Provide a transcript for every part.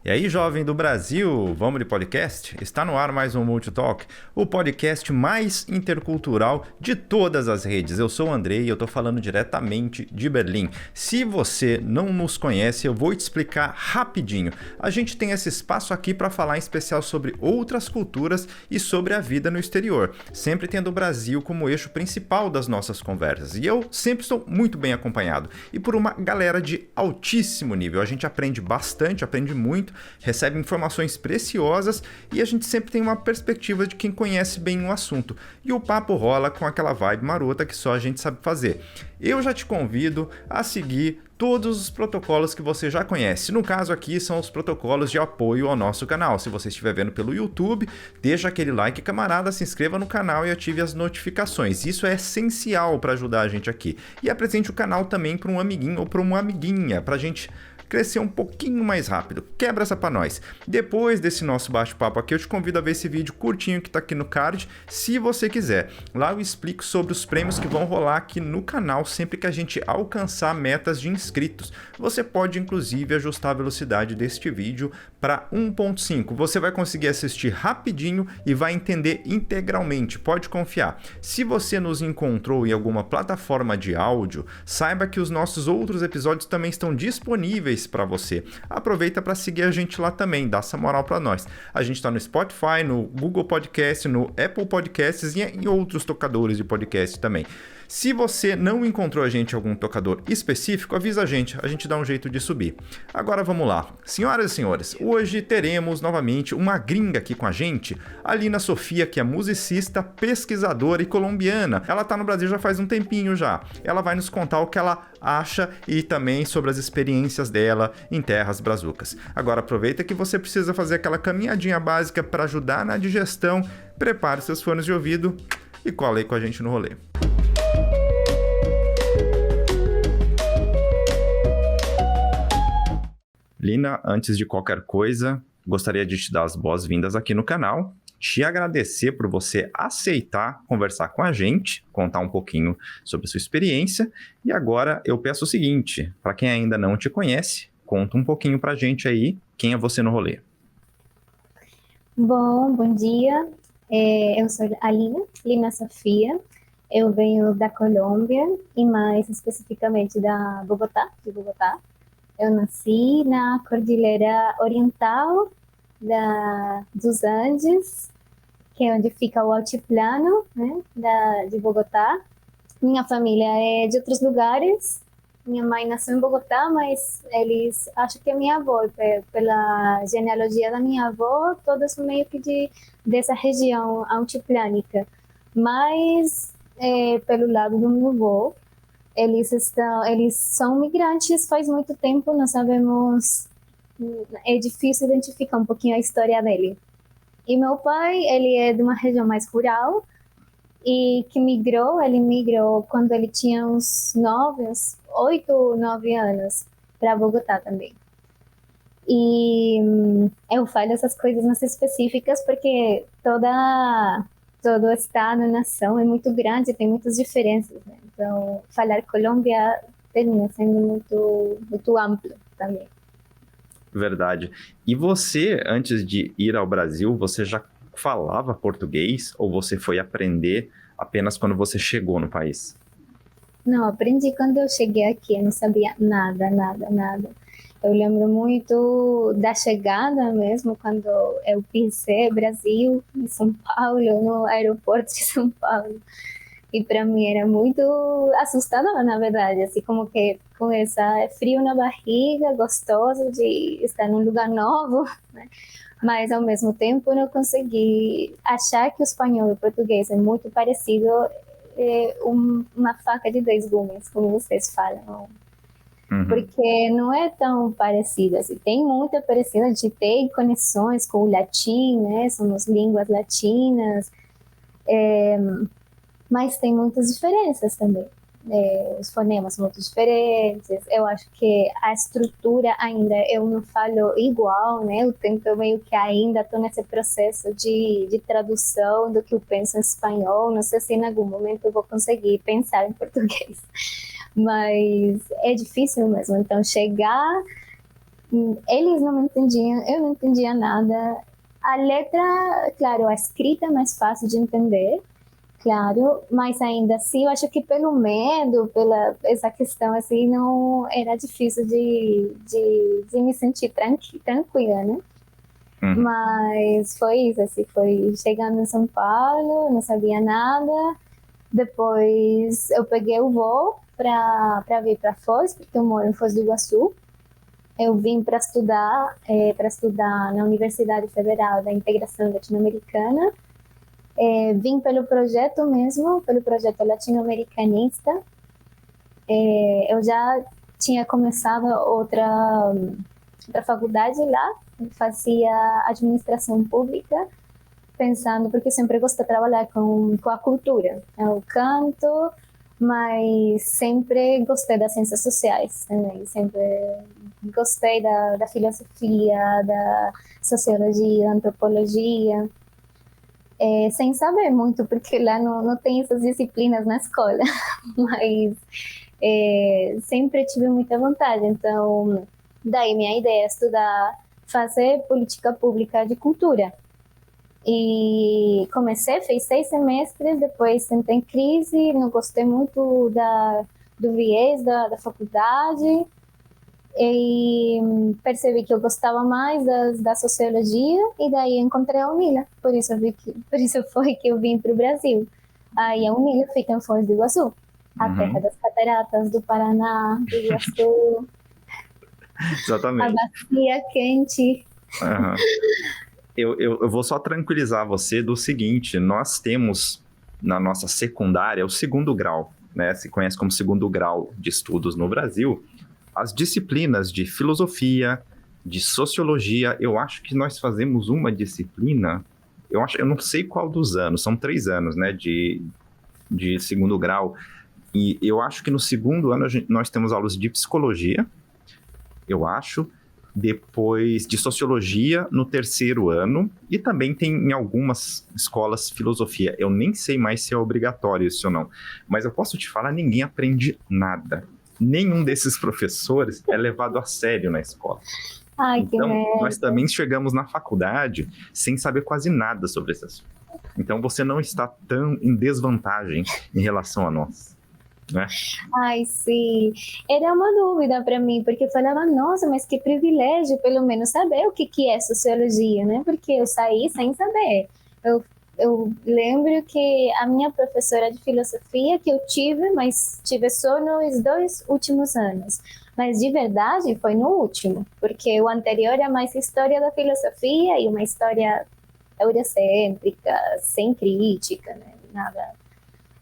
E aí, jovem do Brasil, vamos de podcast? Está no ar mais um Multitalk, o podcast mais intercultural de todas as redes. Eu sou o Andrei e eu tô falando diretamente de Berlim. Se você não nos conhece, eu vou te explicar rapidinho. A gente tem esse espaço aqui para falar em especial sobre outras culturas e sobre a vida no exterior, sempre tendo o Brasil como eixo principal das nossas conversas. E eu sempre estou muito bem acompanhado e por uma galera de altíssimo nível. A gente aprende bastante, aprende muito, recebe informações preciosas e a gente sempre tem uma perspectiva de quem conhece bem o assunto. E o papo rola com aquela vibe marota que só a gente sabe fazer. Eu já te convido a seguir todos os protocolos que você já conhece. No caso aqui são os protocolos de apoio ao nosso canal. Se você estiver vendo pelo YouTube, deixa aquele like, camarada, se inscreva no canal e ative as notificações. Isso é essencial para ajudar a gente aqui. E apresente o canal também para um amiguinho ou para uma amiguinha, para a gente crescer um pouquinho mais rápido. Quebra essa pra nós. Depois desse nosso bate-papo aqui, eu te convido a ver esse vídeo curtinho que tá aqui no card, se você quiser. Lá eu explico sobre os prêmios que vão rolar aqui no canal sempre que a gente alcançar metas de inscritos. Você pode, inclusive, ajustar a velocidade deste vídeo para 1.5. Você vai conseguir assistir rapidinho e vai entender integralmente, pode confiar. Se você nos encontrou em alguma plataforma de áudio, saiba que os nossos outros episódios também estão disponíveis para você. Aproveita para seguir a gente lá também, dá essa moral para nós. A gente está no Spotify, no Google Podcast, no Apple Podcasts e em outros tocadores de podcast também. Se você não encontrou a gente em algum tocador específico, avisa a gente dá um jeito de subir. Agora vamos lá. Senhoras e senhores, hoje teremos novamente uma gringa aqui com a gente, a Lina Sofia, que é musicista, pesquisadora e colombiana. Ela tá no Brasil já faz um tempinho já. Ela vai nos contar o que ela acha e também sobre as experiências dela em terras brazucas. Agora aproveita que você precisa fazer aquela caminhadinha básica para ajudar na digestão. Prepare seus fones de ouvido e cola aí com a gente no rolê. Lina, antes de qualquer coisa, gostaria de te dar as boas-vindas aqui no canal, te agradecer por você aceitar conversar com a gente, contar um pouquinho sobre a sua experiência, e agora eu peço o seguinte, para quem ainda não te conhece, conta um pouquinho pra gente aí, quem é você no rolê. Bom dia, eu sou a Lina Sofia, eu venho da Colômbia e mais especificamente de Bogotá. Eu nasci na Cordilheira Oriental dos Andes, que é onde fica o altiplano, né, de Bogotá. Minha família é de outros lugares. Minha mãe nasceu em Bogotá, mas eles acham que é minha avó. Pela genealogia da minha avó, todas são meio que dessa região altiplânica. Mas, pelo lado do meu avô, eles são migrantes faz muito tempo, não sabemos, é difícil identificar um pouquinho a história dele. E meu pai, ele é de uma região mais rural e ele migrou quando ele tinha uns 8, 9 anos para Bogotá também. E eu falo essas coisas mais específicas porque todo estado, nação é muito grande, tem muitas diferenças, né? Então, falar Colômbia termina sendo muito, muito amplo também. Verdade. E você, antes de ir ao Brasil, você já falava português ou você foi aprender apenas quando você chegou no país? Não, aprendi quando eu cheguei aqui, eu não sabia nada, nada, nada. Eu lembro muito da chegada mesmo, quando eu pisei Brasil, em São Paulo, no aeroporto de São Paulo. E para mim era muito assustador, na verdade, assim como que com esse frio na barriga, gostoso de estar num lugar novo, né? Mas ao mesmo tempo não consegui achar que o espanhol e o português é muito parecido, uma faca de dois gumes, como vocês falam. Uhum. Porque não é tão parecido, assim, tem muita parecida, a gente tem conexões com o latim, né, somos línguas latinas, mas tem muitas diferenças também. Os fonemas são muito diferentes. Eu acho que a estrutura ainda eu não falo igual, né? Eu tento meio que ainda estou nesse processo de tradução do que eu penso em espanhol. Não sei se em algum momento eu vou conseguir pensar em português, mas é difícil mesmo. Então chegar Eles não entendiam, eu não entendia nada. A letra, claro, a escrita é mais fácil de entender, claro, mas ainda assim, eu acho que pelo medo, pela essa questão assim, não era difícil de me sentir tranquila, né? Uhum. Mas foi isso, assim, foi chegando em São Paulo, não sabia nada. Depois eu peguei o voo para vir para Foz, porque eu moro em Foz do Iguaçu. Eu vim para estudar na Universidade Federal da Integração Latino-Americana. Vim pelo projeto mesmo, pelo projeto latino-americanista. Eu já tinha começado outra faculdade lá, fazia administração pública, pensando, porque eu sempre gostei de trabalhar com a cultura. Eu canto, mas sempre gostei das ciências sociais também, sempre gostei da filosofia, da sociologia, antropologia, sem saber muito, porque lá não tem essas disciplinas na escola, mas sempre tive muita vontade, então daí minha ideia é estudar, fazer política pública de cultura. E comecei, fiz 6 semestres, depois entrei em crise, não gostei muito do viés da faculdade, e percebi que eu gostava mais da sociologia, e daí encontrei a Unila, por isso foi que eu vim para o Brasil. Aí a Unila fica em Foz do Iguaçu, a terra Uhum. das cataratas do Paraná, do Iguaçu, a Exatamente. bacia quente. Aham. Eu vou só tranquilizar você do seguinte: nós temos na nossa secundária o segundo grau, né? Se conhece como segundo grau de estudos no Brasil, as disciplinas de filosofia, de sociologia. Eu acho que nós fazemos uma disciplina, eu não sei qual dos anos, são 3 anos, né? De segundo grau. E eu acho que no segundo ano nós temos aulas de psicologia, eu acho, depois de sociologia no terceiro ano, e também tem em algumas escolas filosofia. Eu nem sei mais se é obrigatório isso ou não, mas eu posso te falar, ninguém aprende nada. Nenhum desses professores é levado a sério na escola. Ai, que Então, nós merda. também chegamos na faculdade sem saber quase nada sobre esse assunto. Então, você não está tão em desvantagem em relação a nós, né? Ai, sim. Era uma dúvida para mim, porque eu falava, nossa, mas que privilégio, pelo menos saber o que é sociologia, né? Porque eu saí sem saber. Eu lembro que a minha professora de filosofia que eu tive, mas tive só nos 2 últimos anos. Mas de verdade foi no último, porque o anterior é mais história da filosofia e uma história eurocêntrica, sem crítica, né? Nada.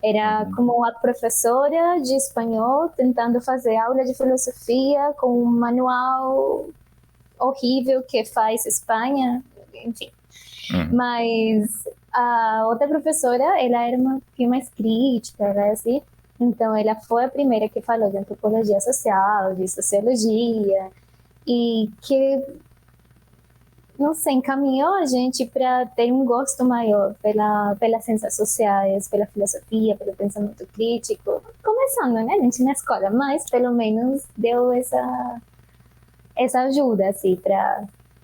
Era Uhum. como a professora de espanhol tentando fazer aula de filosofia com um manual horrível que faz Espanha, enfim. Uhum. Mas a outra professora, ela era uma pouquinho mais crítica, né, assim. Então, ela foi a primeira que falou de antropologia social, de sociologia, e que não sei, encaminhou a gente para ter um gosto maior pelas ciências sociais, pela filosofia, pelo pensamento crítico. Começando, né, a gente na escola, mas pelo menos deu essa ajuda, assim,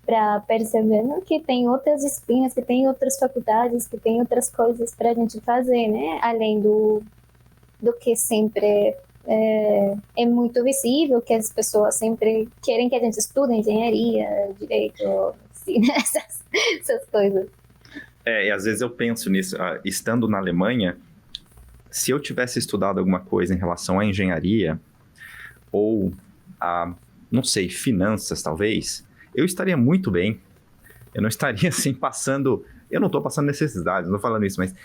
para perceber, né, que tem outras disciplinas, que tem outras faculdades, que tem outras coisas para a gente fazer, né, além do que sempre é muito visível, que as pessoas sempre querem que a gente estude engenharia, direito, assim, essas coisas. E às vezes eu penso nisso, estando na Alemanha, se eu tivesse estudado alguma coisa em relação à engenharia ou a, não sei, finanças talvez, eu estaria muito bem. Eu não estaria assim passando. Eu não estou passando necessidade, não estou falando isso, mas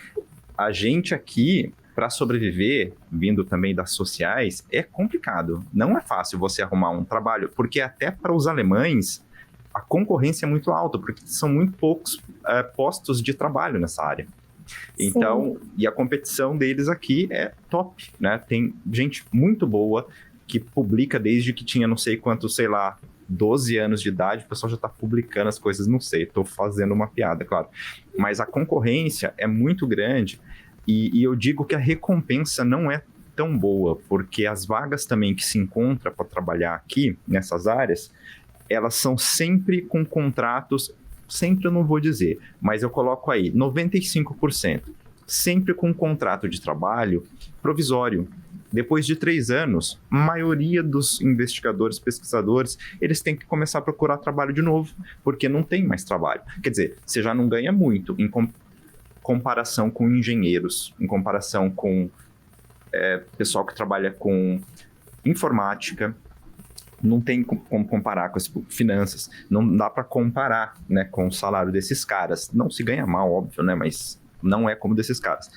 a gente aqui, para sobreviver, vindo também das sociais, é complicado. Não é fácil você arrumar um trabalho, porque até para os alemães a concorrência é muito alta, porque são muito poucos postos de trabalho nessa área. Então, Sim, e a competição deles aqui é top, né? Tem gente muito boa que publica desde que tinha não sei quanto, sei lá, 12 anos de idade, o pessoal já está publicando as coisas, não sei, estou fazendo uma piada, claro. Mas a concorrência é muito grande e eu digo que a recompensa não é tão boa, porque as vagas também que se encontra para trabalhar aqui nessas áreas elas são sempre com contratos, sempre eu não vou dizer, mas eu coloco aí 95%, sempre com um contrato de trabalho provisório. Depois de 3 anos, a maioria dos investigadores, pesquisadores, eles têm que começar a procurar trabalho de novo, porque não tem mais trabalho. Quer dizer, você já não ganha muito em comparação com engenheiros, em comparação com pessoal que trabalha com informática, não tem como comparar com as finanças, não dá para comparar, né, com o salário desses caras. Não se ganha mal, óbvio, né, mas não é como desses caras.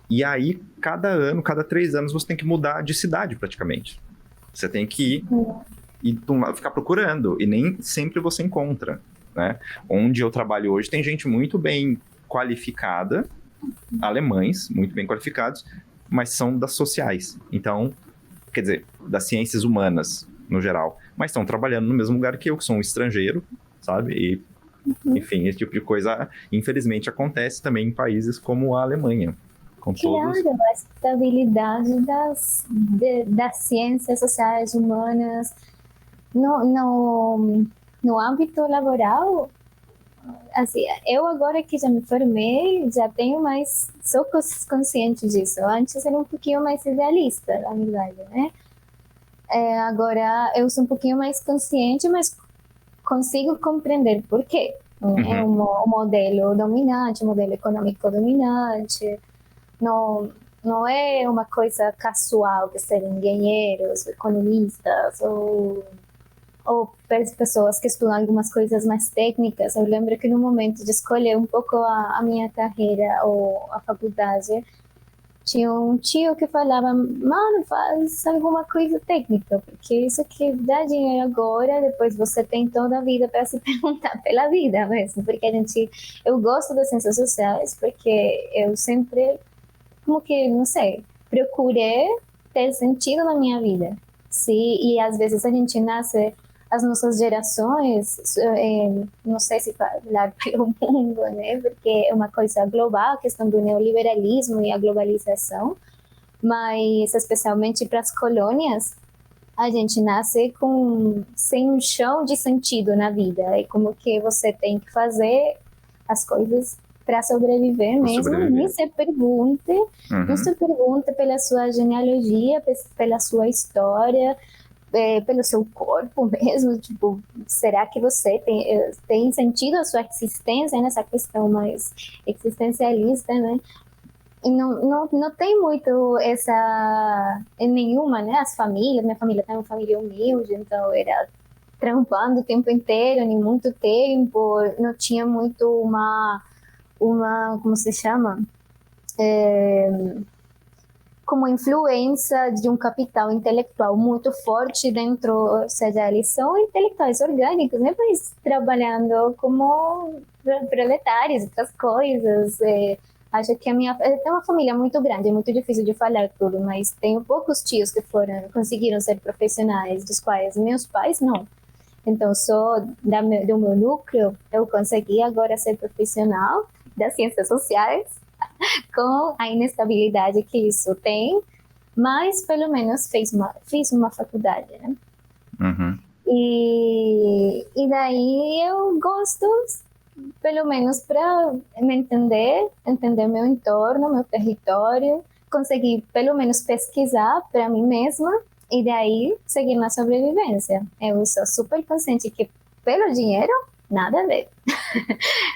E aí, cada ano, cada 3 anos, você tem que mudar de cidade, praticamente. Você tem que ir e ficar procurando, e nem sempre você encontra, né? Onde eu trabalho hoje, tem gente muito bem qualificada, alemães, muito bem qualificados, mas são das sociais. Então, quer dizer, das ciências humanas, no geral. Mas estão trabalhando no mesmo lugar que eu, que sou um estrangeiro, sabe? E, enfim, esse tipo de coisa, infelizmente, acontece também em países como a Alemanha. Com todos. Claro, a estabilidade das ciências sociais humanas no âmbito laboral, assim, eu agora que já me formei, já tenho mais, sou consciente disso. Antes era um pouquinho mais idealista, na verdade, né? Agora eu sou um pouquinho mais consciente, mas consigo compreender por quê. É um modelo dominante, um modelo econômico dominante. Não é uma coisa casual de serem engenheiros, economistas ou pessoas que estudam algumas coisas mais técnicas. Eu lembro que no momento de escolher um pouco a minha carreira ou a faculdade, tinha um tio que falava, mano, faz alguma coisa técnica, porque isso que dá dinheiro agora, depois você tem toda a vida para se perguntar pela vida mesmo, porque eu gosto das ciências sociais, porque eu sempre, como que, não sei, procurei ter sentido na minha vida. Sim, e às vezes a gente nasce, as nossas gerações, não sei se falar pelo mundo, né? Porque é uma coisa global, a questão do neoliberalismo e a globalização, mas especialmente para as colônias, a gente nasce sem um chão de sentido na vida. É como que você tem que fazer as coisas para sobreviver mesmo. Nem se pergunte, não se pergunte pela sua genealogia, pela sua história, pelo seu corpo mesmo, tipo, será que você tem sentido a sua existência nessa questão mais existencialista, né? E não tem muito essa, em nenhuma, né? As famílias, minha família tem uma família humilde, então era trampando o tempo inteiro, nem muito tempo, não tinha muito uma como se chama? Como influência de um capital intelectual muito forte dentro, ou seja, eles são intelectuais orgânicos, né? Mas trabalhando como proletários, outras coisas. Acho que eu tenho uma família muito grande, é muito difícil de falar tudo, mas tenho poucos tios que conseguiram ser profissionais, dos quais meus pais não. Então, só do meu núcleo, eu consegui agora ser profissional das ciências sociais, com a inestabilidade que isso tem, mas pelo menos fiz uma faculdade, né? E daí eu gosto, pelo menos para me entender meu entorno, meu território, conseguir pelo menos pesquisar para mim mesma e daí seguir na sobrevivência. Eu sou super consciente que pelo dinheiro, nada a ver.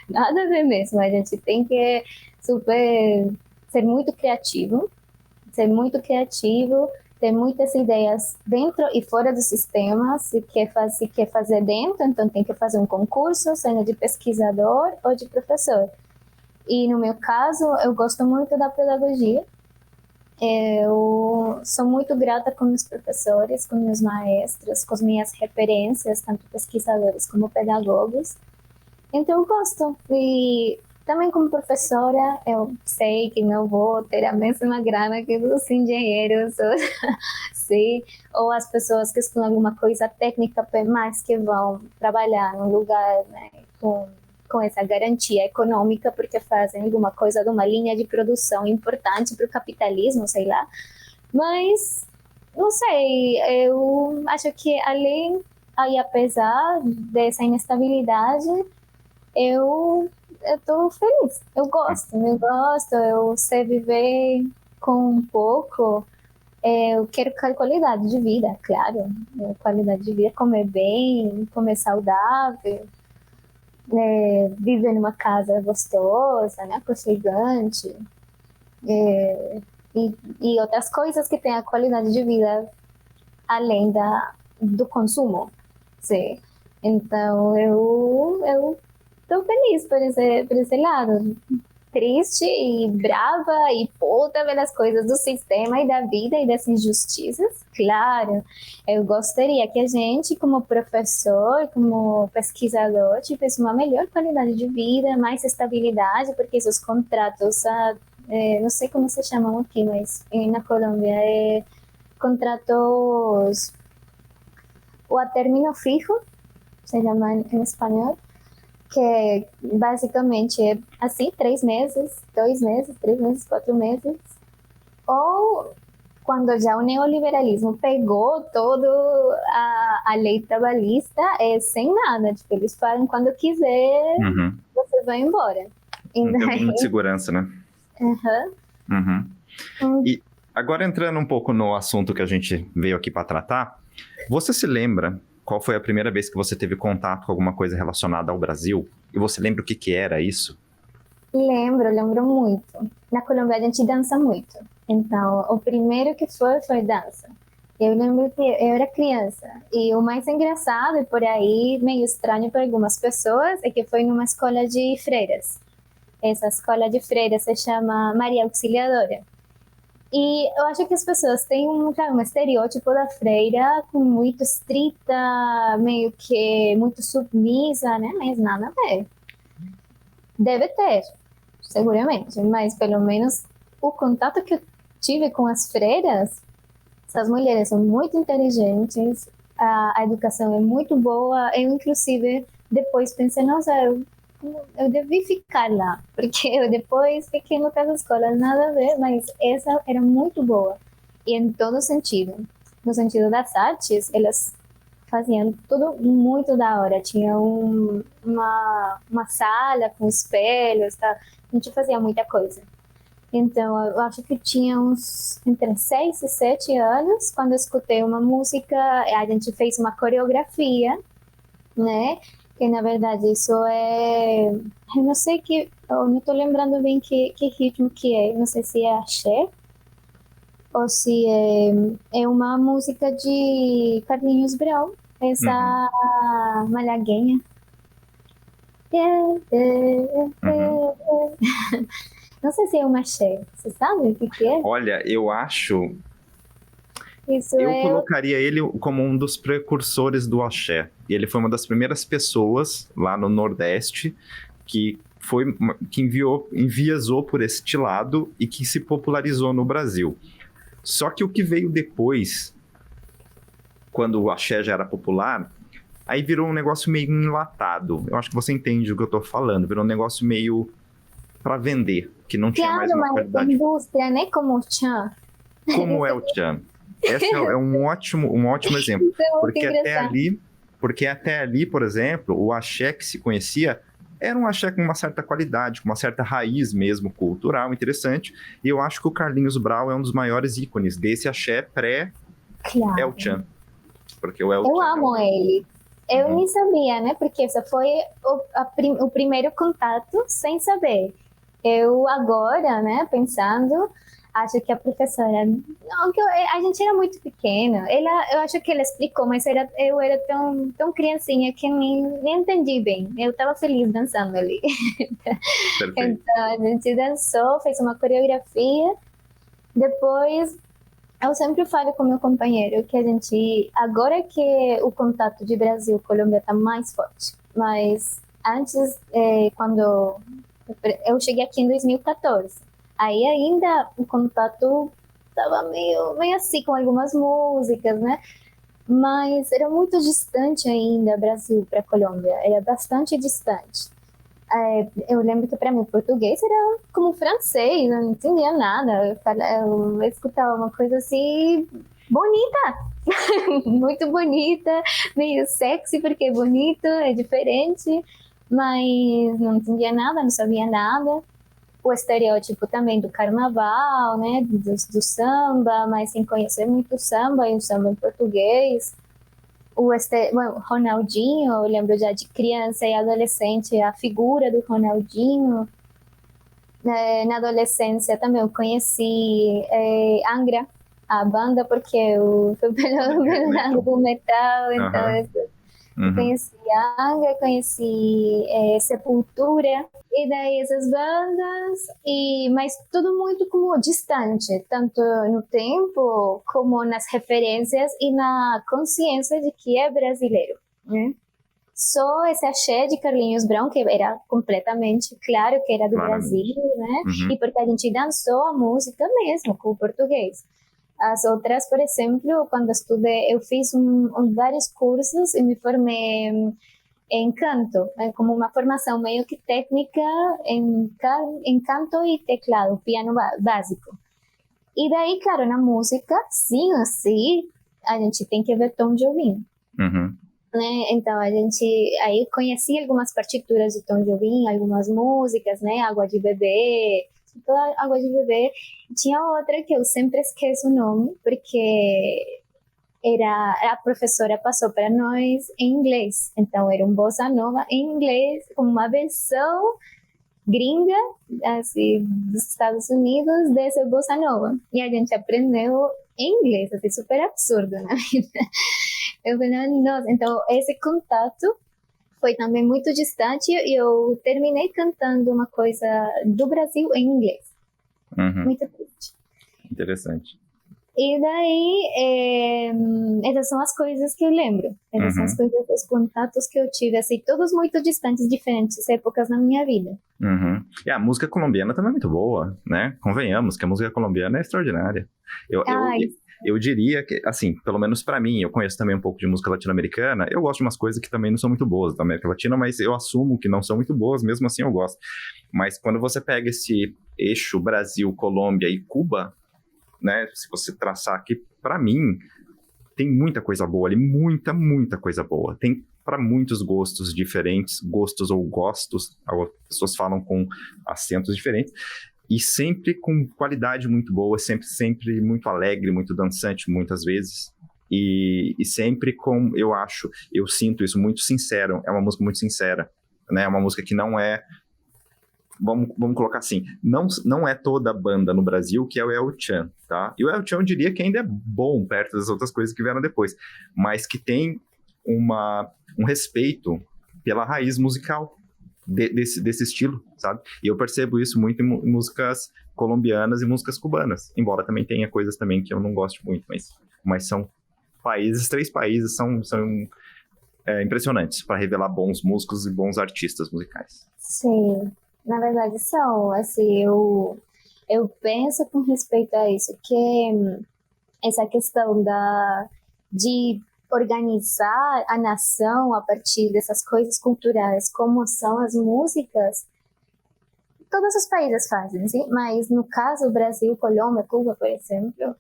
Nada a ver mesmo, a gente tem que ser muito criativo, ter muitas ideias dentro e fora do sistema. Se quer fazer dentro, então tem que fazer um concurso, seja de pesquisador ou de professor. E no meu caso, eu gosto muito da pedagogia. Eu sou muito grata com meus professores, com meus maestros, com as minhas referências, tanto pesquisadores como pedagogos. Então eu gosto. E também como professora, eu sei que não vou ter a mesma grana que os engenheiros, ou as pessoas que estudam alguma coisa técnica, mas que vão trabalhar num lugar, né, com essa garantia econômica, porque fazem alguma coisa de uma linha de produção importante para o capitalismo, sei lá. Mas, não sei, eu acho que aí apesar dessa inestabilidade, eu tô feliz. Eu sei viver com um pouco. Eu quero qualidade de vida, claro. Qualidade de vida, comer bem, comer saudável, viver numa casa gostosa, né, aconchegante, e outras coisas que têm a qualidade de vida além do consumo. Sim. Então, eu tô feliz por esse lado. Triste e brava e puta pelas coisas do sistema e da vida e das injustiças. Claro, eu gostaria que a gente, como professor, como pesquisador, tivesse uma melhor qualidade de vida, mais estabilidade, porque esses contratos, não sei como se chamam aqui, mas na Colômbia, contratos o a término fijo, se llama en español, que basicamente é assim, 3 meses, 2 meses, 3 meses, 4 meses, ou quando já o neoliberalismo pegou toda a lei trabalhista, é sem nada, tipo, eles falam quando quiser, você vai embora. Não tem muita segurança, né? E agora entrando um pouco no assunto que a gente veio aqui para tratar, você se lembra qual foi a primeira vez que você teve contato com alguma coisa relacionada ao Brasil? E você lembra o que era isso? Lembro muito. Na Colômbia a gente dança muito. Então, o primeiro que foi dança. Eu lembro que eu era criança. E o mais engraçado, e por aí meio estranho para algumas pessoas, é que foi numa escola de freiras. Essa escola de freiras se chama Maria Auxiliadora. E eu acho que as pessoas têm um estereótipo da freira como muito estrita, meio que muito submissa, né? Mas nada a ver. Deve ter, seguramente, mas pelo menos o contato que eu tive com as freiras, essas mulheres são muito inteligentes, a educação é muito boa. Eu, inclusive, depois pensei, nossa, eu devia ficar lá, porque eu depois fiquei em outras escolas, nada a ver, mas essa era muito boa. E em todo sentido. No sentido das artes, elas faziam tudo muito da hora. Tinha uma sala com espelhos, tá? A gente fazia muita coisa. Então, eu acho que tinha uns entre 6 e 7 anos, quando eu escutei uma música, a gente fez uma coreografia, né? Que na verdade isso eu não sei eu não estou lembrando bem que ritmo que é, não sei se é axé ou se é uma música de Carlinhos Brau, essa malagueña. Não sei se é uma axé, você sabe o que é? Olha, eu acho... Isso eu colocaria ele como um dos precursores do axé. E ele foi uma das primeiras pessoas lá no Nordeste que enviesou por este lado e que se popularizou no Brasil. Só que o que veio depois, quando o axé já era popular, aí virou um negócio meio enlatado. Eu acho que você entende o que eu tô falando. Virou um negócio meio para vender, que não tinha mais uma qualidade. Indústria, né? Como o tchan. Como é o tchan? Esse é um ótimo exemplo. Porque até ali, por exemplo, o axé que se conhecia era um axé com uma certa qualidade, com uma certa raiz mesmo cultural, interessante. E eu acho que o Carlinhos Brau é um dos maiores ícones desse axé pré-El Chan. Porque o El Eu Chan amo ele. Eu nem sabia, né? Porque esse foi o primeiro contato sem saber. Eu agora, né, pensando, acho que a professora... Não, a gente era muito pequena. Eu acho que ela explicou, mas eu era tão criancinha que nem entendi bem. Eu estava feliz dançando ali. Então, a gente dançou, fez uma coreografia. Depois, eu sempre falo com meu companheiro que a gente... Agora que o contato de Brasil e Colômbia está mais forte. Mas antes, quando... Eu cheguei aqui em 2014. Aí ainda o contato estava meio assim, com algumas músicas, né? Mas era muito distante ainda, Brasil para Colômbia. Era bastante distante. Eu lembro que para mim o português era como francês, eu não entendia nada. Eu escutava uma coisa assim bonita, muito bonita, meio sexy, porque é bonito, é diferente, mas não entendia nada, não sabia nada. O estereótipo também do carnaval, né, do samba, mas sem conhecer muito samba, e o samba em português. Bueno, Ronaldinho, eu lembro já de criança e adolescente, a figura do Ronaldinho. Na adolescência também eu conheci Angra, a banda, porque eu fui pelo lado do metal, então Aham. eu Uhum. conheci Angra, conheci Sepultura, e daí essas bandas, mas tudo muito como distante, tanto no tempo como nas referências e na consciência de que é brasileiro, né? Só esse axé de Carlinhos Brown, que era completamente claro que era do Brasil, Claramente. né? Uhum. E porque a gente dançou a música mesmo com o português. As outras, por exemplo, quando estudei, eu fiz vários cursos e me formei em canto, como uma formação meio que técnica em canto e teclado, piano básico. E daí, claro, na música, sim ou sim, a gente tem que ver Tom Jobim, Uhum. né? Então a gente aí conheci algumas partituras de Tom Jobim, algumas músicas, né? Água de Bebê, toda Água de Bebê. Tinha outra que eu sempre esqueço o nome, porque a professora passou para nós em inglês. Então era um bossa nova em inglês, com uma versão gringa, assim, dos Estados Unidos, dessa bossa nova. E a gente aprendeu em inglês, assim, super absurdo, né? Eu falei, nossa, então esse contato foi também muito distante e eu terminei cantando uma coisa do Brasil em inglês. Uhum. Muito triste. Interessante. E daí, essas são as coisas que eu lembro. Essas são as Uhum. coisas, os contatos que eu tive, assim, todos muito distantes, diferentes épocas na minha vida. Uhum. E a música colombiana também é muito boa, né? Convenhamos que a música colombiana é extraordinária. Eu, eu, Ai, eu diria que, assim, pelo menos pra mim, eu conheço também um pouco de música latino-americana. Eu gosto de umas coisas que também não são muito boas da América Latina, mas eu assumo que não são muito boas, mesmo assim eu gosto. Mas quando você pega esse eixo Brasil, Colômbia e Cuba, né? Se você traçar aqui, pra mim, tem muita coisa boa ali, muita coisa boa. Tem para muitos gostos diferentes, gostos ou gostos, as pessoas falam com acentos diferentes, e sempre com qualidade muito boa, sempre muito alegre, muito dançante, muitas vezes. E sempre com, eu sinto isso muito sincero, é uma música muito sincera, né? É uma música que não é, vamos colocar assim, não é toda a banda no Brasil que é o El Chan, tá? E o El Chan eu diria que ainda é bom perto das outras coisas que vieram depois, mas que tem um respeito pela raiz musical desse estilo, sabe? E eu percebo isso muito em músicas colombianas e músicas cubanas, embora também tenha coisas também que eu não gosto muito, mas são três países são impressionantes para revelar bons músicos e bons artistas musicais. sim, na verdade são, assim, eu penso com respeito a isso, que essa questão de organizar a nação a partir dessas coisas culturais, como são as músicas, todos os países fazem, sim? Mas no caso Brasil, Colômbia, Cuba, por exemplo,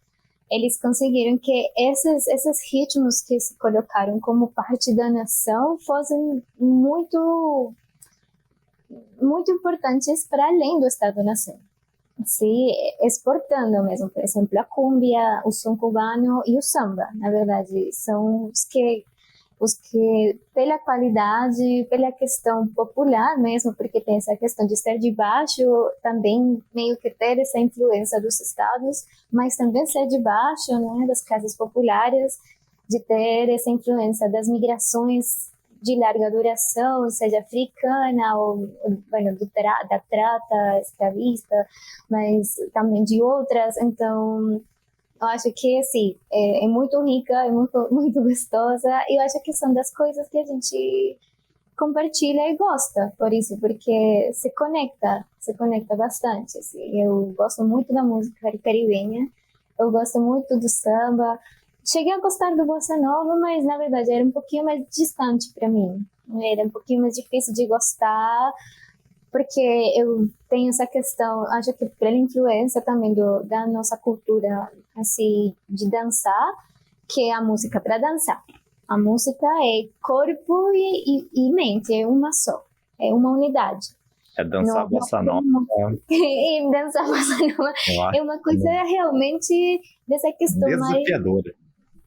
eles conseguiram que esses ritmos que se colocaram como parte da nação fossem muito importantes para além do Estado-nação, se exportando mesmo, por exemplo, a cumbia, o som cubano e o samba, na verdade, são os que pela qualidade, pela questão popular mesmo, porque tem essa questão de ser de baixo, também meio que ter essa influência dos estados, mas também ser de baixo, né, das classes populares, de ter essa influência das migrações de larga duração, seja africana ou bueno, da trata escravista, mas também de outras. Então, eu acho que assim, é muito rica, é muito gostosa, e eu acho que são das coisas que a gente compartilha e gosta, por isso, porque se conecta bastante. Assim. Eu gosto muito da música caribenha, eu gosto muito do samba. Cheguei a gostar do bossa nova, mas na verdade era um pouquinho mais distante para mim. Era um pouquinho mais difícil de gostar, porque eu tenho essa questão, acho que pela influência também da nossa cultura, assim, de dançar, que é a música para dançar. A música é corpo e mente, é uma só, é uma unidade. É dançar bossa nova. E dançar bossa nova é uma coisa realmente dessa questão mais desafiadora,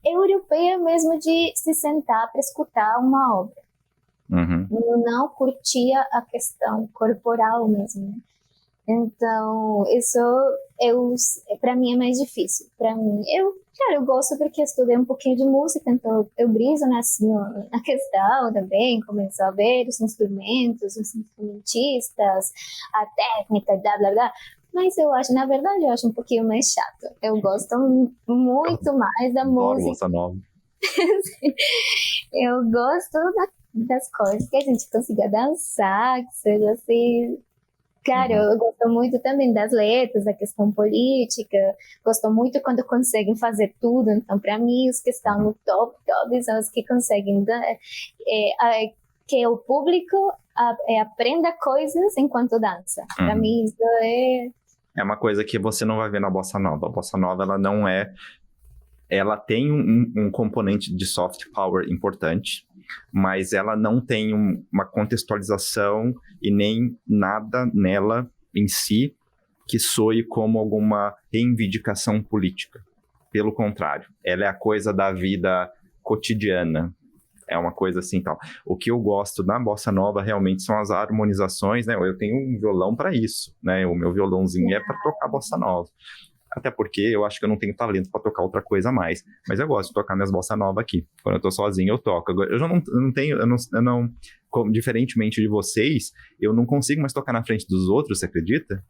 europeia mesmo, de se sentar para escutar uma obra. Eu não curtia a questão corporal mesmo. Então, isso para mim é mais difícil. Para mim, eu gosto porque eu estudei um pouquinho de música, então eu briso na questão também, começo a ver os instrumentos, os instrumentistas, a técnica, blá blá blá. Mas na verdade, eu acho um pouquinho mais chato. Eu gosto muito mais da música. Bossa nova. Eu gosto das coisas que a gente consiga dançar, que seja assim. Claro, eu gosto muito também das letras, da questão política. Gosto muito quando conseguem fazer tudo. Então, para mim, os que estão no top são os que conseguem que o público aprenda coisas enquanto dança. Para mim, isso é uma coisa que você não vai ver na bossa nova. A bossa nova, ela não é... Ela tem um componente de soft power importante, mas ela não tem uma contextualização e nem nada nela em si que soe como alguma reivindicação política. Pelo contrário, ela é a coisa da vida cotidiana. É uma coisa assim tal. O que eu gosto da bossa nova realmente são as harmonizações, né? Eu tenho um violão para isso, né? O meu violãozinho é para tocar bossa nova. Até porque eu acho que eu não tenho talento para tocar outra coisa a mais. Mas eu gosto de tocar minhas bossa nova aqui. Quando eu tô sozinho, eu toco. Agora, eu já não tenho... Eu não diferentemente de vocês, eu não consigo mais tocar na frente dos outros, você acredita?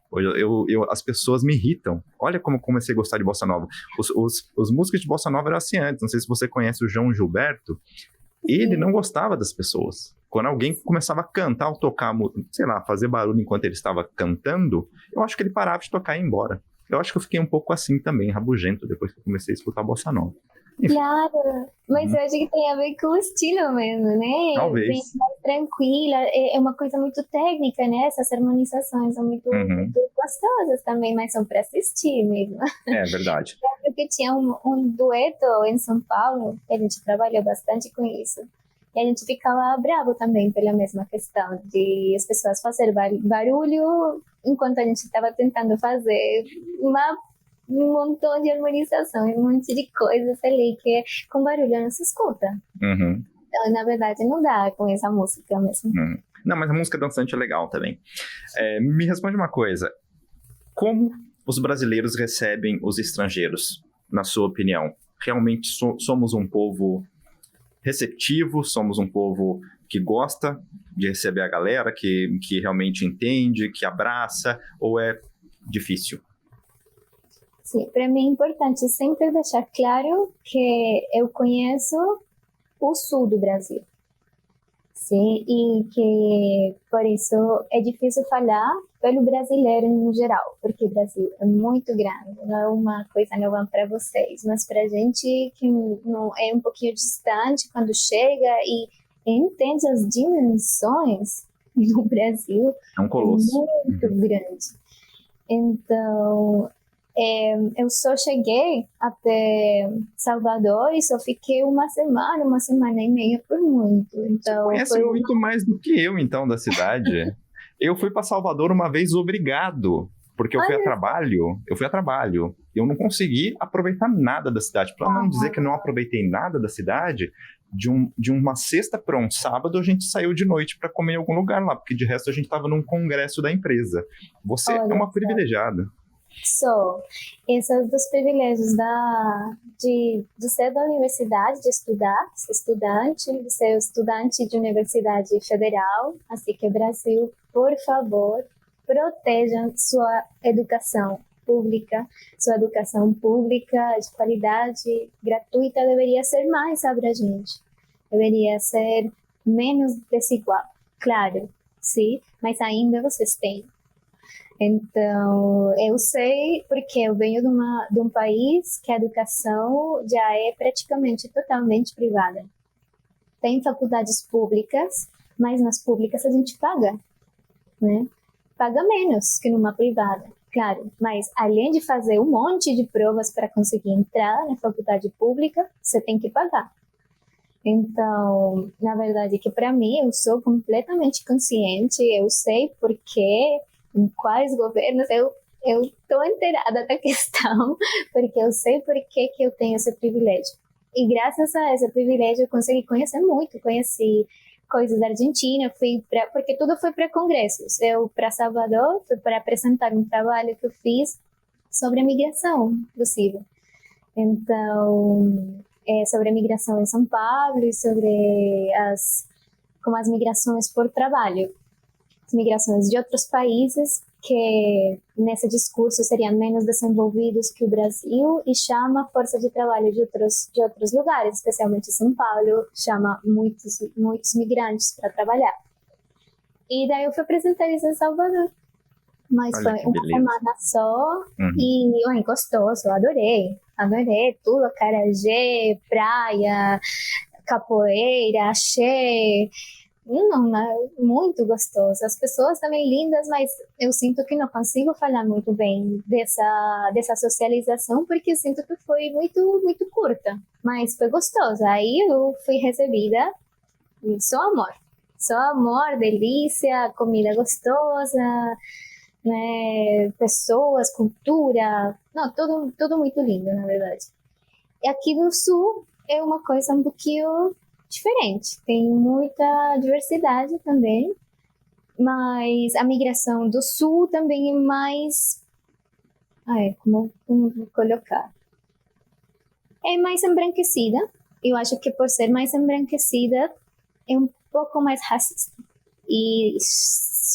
As pessoas me irritam. Olha como eu comecei a gostar de bossa nova. Os músicos de bossa nova eram assim antes. Não sei se você conhece o João Gilberto. Ele não gostava das pessoas. Quando alguém começava a cantar ou tocar, sei lá, fazer barulho enquanto ele estava cantando, eu acho que ele parava de tocar e ia embora. Eu acho que eu fiquei um pouco assim também, rabugento, depois que eu comecei a escutar bossa nova. Claro, mas eu acho que tem a ver com o estilo mesmo, né? Talvez. Bem mais tranquila, é uma coisa muito técnica, né? Essas harmonizações são muito gostosas também, mas são para assistir mesmo. É verdade. Porque tinha um dueto em São Paulo, que a gente trabalhou bastante com isso. E a gente ficava bravo também pela mesma questão de as pessoas fazerem barulho enquanto a gente estava tentando fazer um montão de harmonização, um monte de coisas ali que com barulho não se escuta. Então, na verdade, não dá com essa música mesmo. Não, mas a música dançante é legal também. Me responde uma coisa. Como os brasileiros recebem os estrangeiros, na sua opinião? Realmente somos um povo receptivo, somos um povo que gosta de receber a galera, que realmente entende, que abraça, ou é difícil? Sim, para mim é importante sempre deixar claro que eu conheço o sul do Brasil. Sim, e que por isso é difícil falar pelo brasileiro no geral, porque o Brasil é muito grande, não é uma coisa nova para vocês, mas para a gente que não é um pouquinho distante, quando chega e entende as dimensões do Brasil, é um colosso. É muito grande. Então, eu só cheguei até Salvador e só fiquei uma semana e meia por muito. Então, você conhece muito mais do que eu, então, da cidade. Eu fui para Salvador uma vez obrigado, porque eu fui a trabalho. Eu não consegui aproveitar nada da cidade. Para não dizer que eu não aproveitei nada da cidade, de uma sexta para um sábado, a gente saiu de noite para comer em algum lugar lá, porque de resto a gente estava num congresso da empresa. Você é uma privilegiada. Esses dos privilégios de ser da universidade, de estudar, ser estudante, de ser estudante de universidade federal. Assim que o Brasil, por favor, protejam sua educação pública de qualidade, gratuita, deveria ser mais abrangente, deveria ser menos desigual, claro, sim, mas ainda vocês têm. Então, eu sei porque eu venho de um país que a educação já é praticamente totalmente privada. Tem faculdades públicas, mas nas públicas a gente paga, né? Paga menos que numa privada. claro, mas além de fazer um monte de provas para conseguir entrar na faculdade pública, você tem que pagar. Então, na verdade, que para mim, eu sou completamente consciente, eu sei por quê, em quais governos, eu estou inteirada da questão, porque eu sei por que eu tenho esse privilégio. E graças a esse privilégio, eu consegui conhecer muito, conheci coisas da Argentina, porque tudo foi para congressos. Eu, para Salvador, fui para apresentar um trabalho que eu fiz sobre a migração, inclusive. Então, sobre a migração em São Paulo e sobre como as migrações por trabalho, as migrações de outros países que nesse discurso seriam menos desenvolvidos que o Brasil e chama força de trabalho de outros lugares, especialmente São Paulo, chama muitos migrantes para trabalhar. E daí eu fui apresentar isso em Salvador. Mas Olha foi que uma beleza. semana só e gostoso, adorei tudo, acarajé, praia, capoeira, axé, muito gostoso. As pessoas também lindas, mas eu sinto que não consigo falar muito bem dessa socialização, porque eu sinto que foi muito curta, mas foi gostoso. Aí eu fui recebida, só amor, delícia, comida gostosa, né, pessoas, cultura, não, tudo muito lindo, na verdade. E aqui no Sul é uma coisa um pouquinho diferente, tem muita diversidade também, mas a migração do Sul também é mais, como vou colocar? É mais embranquecida, eu acho que por ser mais embranquecida é um pouco mais racista e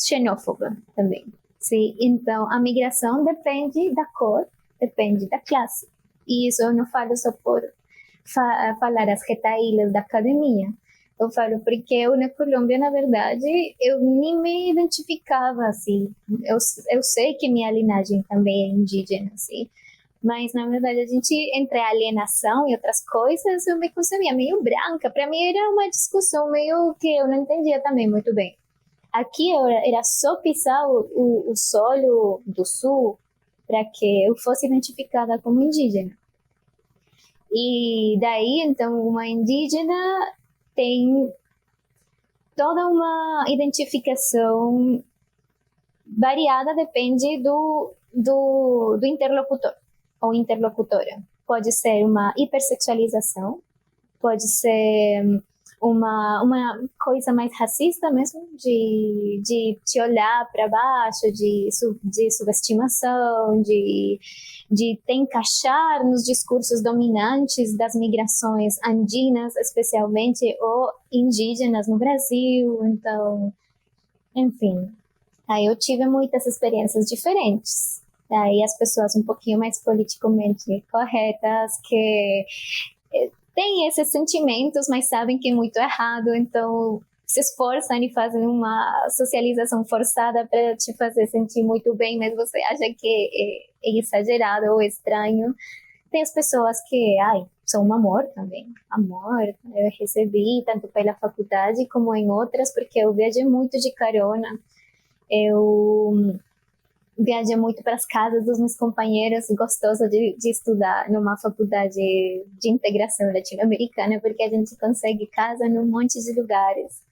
xenófoba também. Sim, então, a migração depende da cor, depende da classe. E isso eu não falo só por falar as retaílas da academia. Eu falo porque eu, na Colômbia, na verdade, eu nem me identificava assim. Eu sei que minha linhagem também é indígena, assim. Mas, na verdade, a gente, entre a alienação e outras coisas, eu me concebia meio branca. Para mim, era uma discussão meio que eu não entendia também muito bem. Aqui era só pisar o solo do Sul para que eu fosse identificada como indígena. E daí, então, uma indígena tem toda uma identificação variada, depende do interlocutor ou interlocutora. Pode ser uma hipersexualização, pode ser uma coisa mais racista mesmo, de te olhar para baixo, de subestimação, de te encaixar nos discursos dominantes das migrações andinas, especialmente, ou indígenas no Brasil. Então, enfim, aí eu tive muitas experiências diferentes. Aí as pessoas um pouquinho mais politicamente corretas, que têm esses sentimentos, mas sabem que é muito errado, então se esforçam e fazem uma socialização forçada para te fazer sentir muito bem, mas você acha que é exagerado ou estranho. Tem as pessoas que, são um amor também, amor, eu recebi tanto pela faculdade como em outras, porque eu viajei muito de carona, eu viajei muito para as casas dos meus companheiros, gostoso de estudar numa faculdade de integração latino-americana, porque a gente consegue casa num monte de lugares.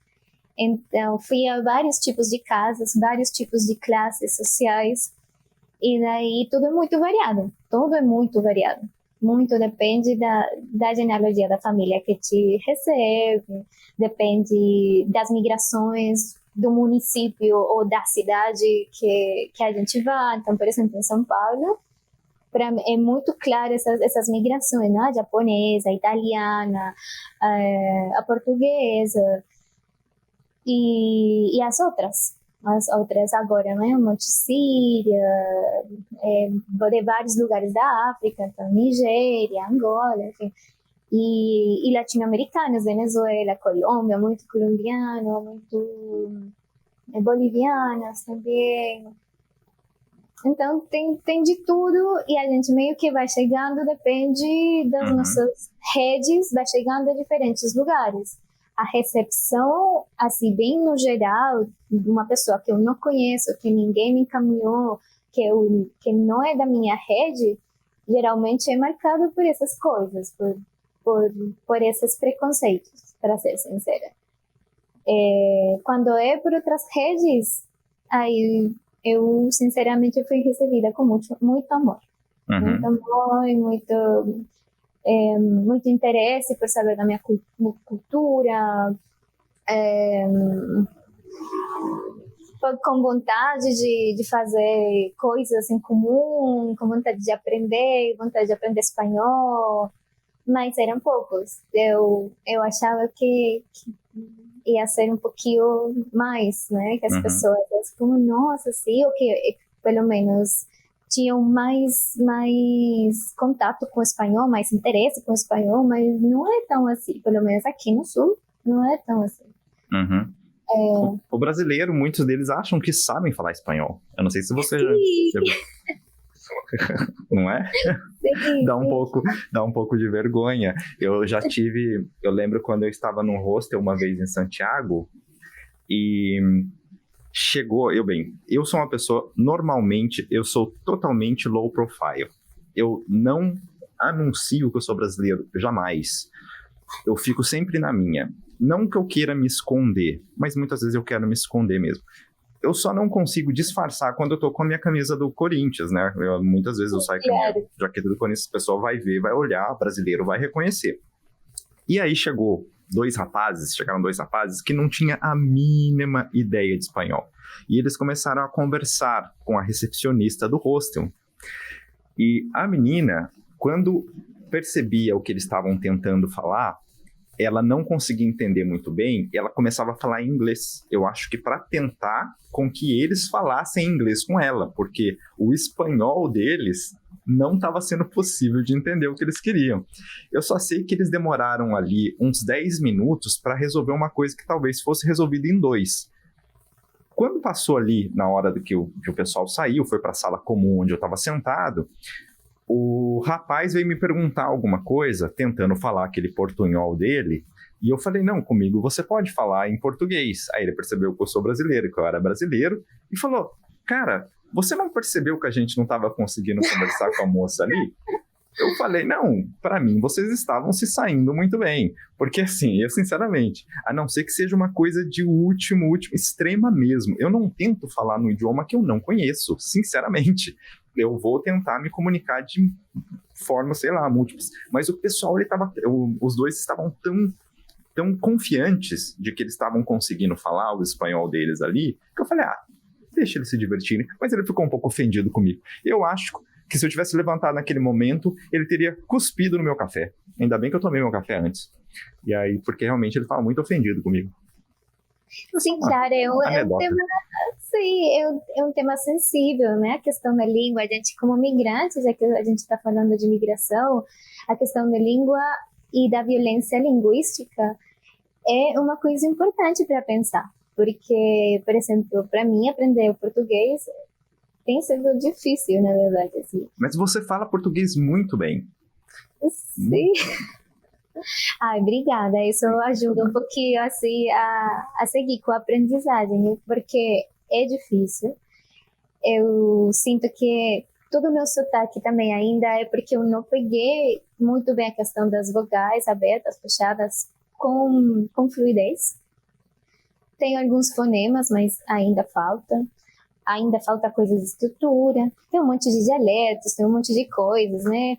Então, fui a vários tipos de casas, vários tipos de classes sociais, e daí tudo é muito variado, Muito depende da genealogia da família que te recebe, depende das migrações do município ou da cidade que a gente vai. Então, por exemplo, em São Paulo, é muito claro essas migrações, né? A japonesa, a italiana, a portuguesa e as outras agora, né? Montessíria, de vários lugares da África, então Nigéria, Angola, enfim. E latino-americanos, Venezuela, Colômbia, muito colombiano, muito bolivianas também. Então tem de tudo e a gente meio que vai chegando, depende das nossas redes, vai chegando a diferentes lugares. A recepção, assim, bem no geral, de uma pessoa que eu não conheço, que ninguém me encaminhou, que não é da minha rede, geralmente é marcado por essas coisas, por esses preconceitos, para ser sincera. Quando é por outras redes, aí eu sinceramente fui recebida com muito amor. Muito amor e muito interesse por saber da minha cultura, com vontade de fazer coisas em comum, com vontade de aprender espanhol, mas eram poucos. Eu achava que ia ser um pouquinho mais, né? Que as pessoas, como, nossa, sim, ou que pelo menos tinham mais contato com o espanhol, mais interesse com o espanhol, mas não é tão assim, pelo menos aqui no Sul, não é tão assim. O brasileiro, muitos deles acham que sabem falar espanhol. Eu não sei se você já... Não é? Sim. Dá um pouco de vergonha. Eu lembro quando eu estava num hostel uma vez em Santiago e eu sou uma pessoa, normalmente, eu sou totalmente low profile. Eu não anuncio que eu sou brasileiro, jamais. Eu fico sempre na minha. Não que eu queira me esconder, mas muitas vezes eu quero me esconder mesmo. Eu só não consigo disfarçar quando eu tô com a minha camisa do Corinthians, né? Muitas vezes eu saio com a minha jaqueta do Corinthians, o pessoal vai ver, vai olhar, brasileiro vai reconhecer. E aí chegaram dois rapazes que não tinham a mínima ideia de espanhol. E eles começaram a conversar com a recepcionista do hostel. E a menina, quando percebia o que eles estavam tentando falar, ela não conseguia entender muito bem, ela começava a falar em inglês. Eu acho que para tentar com que eles falassem inglês com ela, porque o espanhol deles não estava sendo possível de entender o que eles queriam. Eu só sei que eles demoraram ali uns 10 minutos para resolver uma coisa que talvez fosse resolvida em 2. Quando passou ali, na hora que o pessoal saiu, foi para a sala comum onde eu estava sentado, o rapaz veio me perguntar alguma coisa, tentando falar aquele portunhol dele, e eu falei, não, comigo você pode falar em português. Aí ele percebeu que eu sou brasileiro, que eu era brasileiro, e falou, cara, você não percebeu que a gente não estava conseguindo conversar com a moça ali? Eu falei, não, para mim vocês estavam se saindo muito bem, porque assim, eu sinceramente, a não ser que seja uma coisa de último, extrema mesmo, eu não tento falar no idioma que eu não conheço, sinceramente. Eu vou tentar me comunicar de formas, sei lá, múltiplas. Mas o pessoal, os dois estavam tão confiantes de que eles estavam conseguindo falar o espanhol deles ali, que eu falei, deixa eles se divertirem. Mas ele ficou um pouco ofendido comigo. Eu acho que se eu tivesse levantado naquele momento, ele teria cuspido no meu café. Ainda bem que eu tomei meu café antes. E aí, porque realmente ele estava muito ofendido comigo. Sim, claro, é um tema sensível, né? A questão da língua, a gente como migrantes, já que a gente está falando de migração, a questão da língua e da violência linguística é uma coisa importante para pensar, porque, por exemplo, para mim aprender o português tem sido difícil, na verdade, assim. Mas você fala português muito bem. Sim. Ai, obrigada. Isso ajuda um pouquinho assim a seguir com a aprendizagem, porque é difícil. Eu sinto que todo o meu sotaque também ainda é porque eu não peguei muito bem a questão das vogais abertas, fechadas com fluidez. Tem alguns fonemas, mas ainda falta. Ainda falta coisas de estrutura. Tem um monte de dialetos, tem um monte de coisas, né?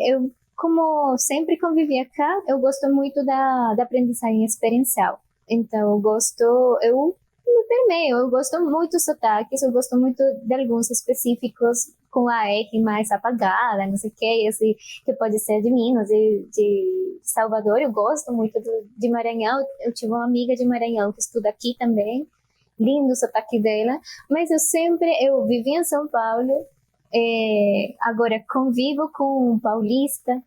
Eu como sempre convivi cá, eu gosto muito da aprendizagem experiencial. Então, eu me permeio, eu gosto muito dos sotaques, eu gosto muito de alguns específicos com a R mais apagada, não sei o que, esse que pode ser de Minas, de Salvador. Eu gosto muito de Maranhão, eu tive uma amiga de Maranhão que estuda aqui também, lindo o sotaque dela, mas eu vivi em São Paulo, agora convivo com um paulista,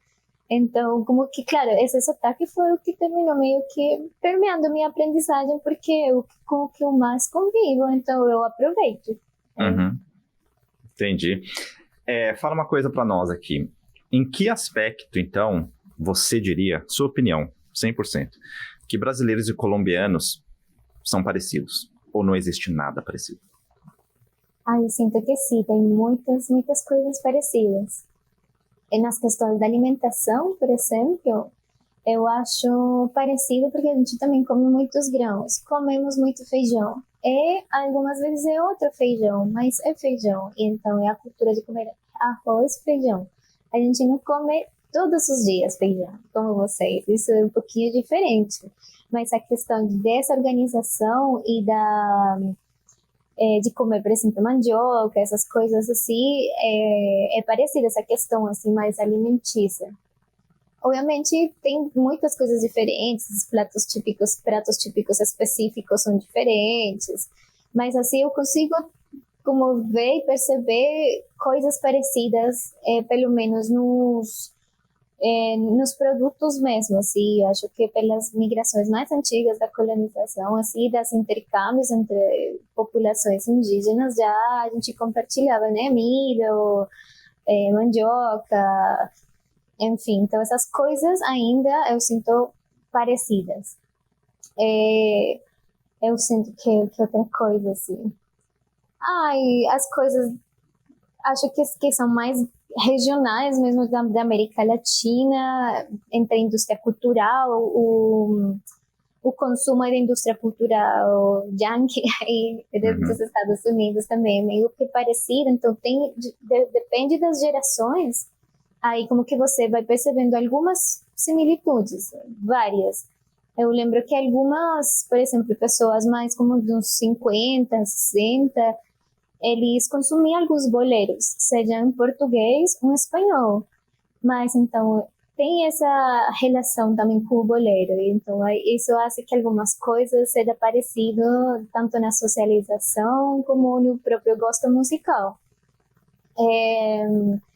então como que, claro, esse sotaque foi o que terminou meio que permeando a minha aprendizagem, porque com o que eu mais convivo, então eu aproveito. Entendi. Fala uma coisa para nós aqui, em que aspecto, então, você diria, sua opinião, 100%, que brasileiros e colombianos são parecidos, ou não existe nada parecido? Ah, eu sinto que sim, tem muitas, muitas coisas parecidas. E nas questões da alimentação, por exemplo, eu acho parecido porque a gente também come muitos grãos, comemos muito feijão. E algumas vezes é outro feijão, mas é feijão. E então é a cultura de comer arroz e feijão. A gente não come todos os dias feijão, como vocês. Isso é um pouquinho diferente. Mas a questão dessa organização e de comer, por exemplo, mandioca, essas coisas assim, é parecida essa questão assim mais alimentícia. Obviamente tem muitas coisas diferentes, os pratos típicos específicos são diferentes, mas assim eu consigo como ver e perceber coisas parecidas, pelo menos nos produtos mesmo, assim, eu acho que pelas migrações mais antigas da colonização, assim, das intercâmbios entre populações indígenas, já a gente compartilhava, né, milho, mandioca, enfim, então essas coisas ainda eu sinto parecidas. É, eu sinto que outra coisa, assim. Ai, as coisas, acho que são mais regionais mesmo da América Latina, entre a indústria cultural, o consumo da indústria cultural yankee aí dos Uhum. Estados Unidos também é meio que parecido, então depende das gerações, aí como que você vai percebendo algumas similitudes, várias. Eu lembro que algumas, por exemplo, pessoas mais como de uns 50, 60, eles consumiam alguns boleros, seja em português ou em espanhol. Mas então tem essa relação também com o bolero. Então isso faz que algumas coisas sejam parecido tanto na socialização como no próprio gosto musical. É,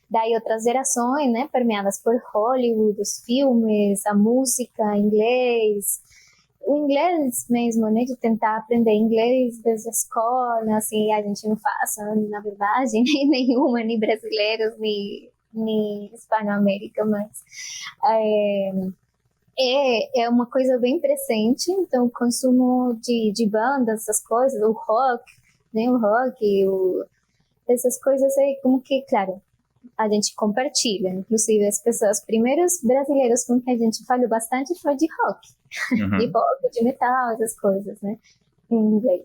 daí outras gerações, né, permeadas por Hollywood, os filmes, a música, inglês, o inglês mesmo, né, de tentar aprender inglês desde a escola, assim, a gente não faz, na verdade, nem nenhuma, nem brasileiros, nem hispano-américa, mas é, é uma coisa bem presente, então o consumo de bandas, essas coisas, o rock, né, essas coisas aí, como que, claro, a gente compartilha. Inclusive, as pessoas, primeiros brasileiros com quem a gente falou bastante foi de Uhum. rock, de metal, essas coisas, né? Em inglês.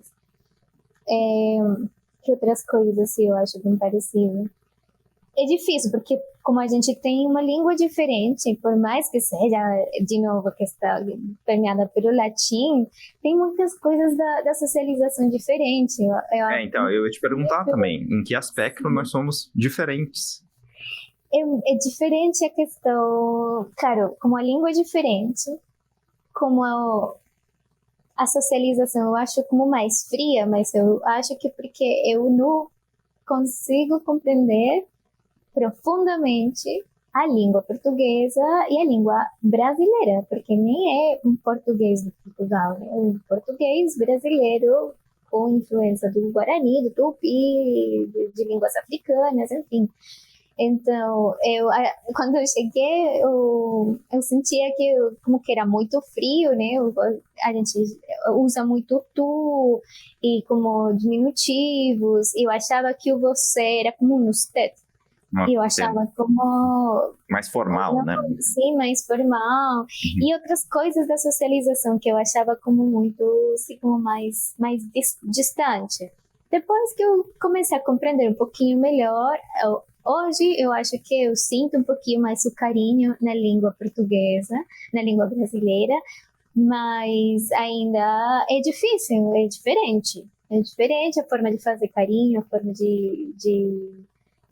Que outras coisas, assim, eu acho bem parecido. É difícil, porque como a gente tem uma língua diferente, por mais que seja, de novo, que está permeada pelo latim, tem muitas coisas da socialização diferente. Então, eu ia te perguntar também, em que aspecto nós somos diferentes? é diferente a questão, claro, como a língua é diferente, como a socialização eu acho como mais fria, mas eu acho que porque eu não consigo compreender profundamente a língua portuguesa e a língua brasileira, porque nem é um português de Portugal, né? É um português brasileiro com influência do Guarani, do Tupi, de línguas africanas, enfim. Então, quando eu cheguei, eu sentia que como que era muito frio, né? A gente usa muito tu e como diminutivos. E eu achava que o você era como um usted. Uma- E eu achava como Mais formal, uma né? coisa assim, mais formal. Uhum. E outras coisas da socialização que eu achava como muito, assim, como mais distante. Depois que eu comecei a compreender um pouquinho melhor, hoje eu acho que eu sinto um pouquinho mais o carinho na língua portuguesa, na língua brasileira, mas ainda é difícil, é diferente. É diferente a forma de fazer carinho, a forma de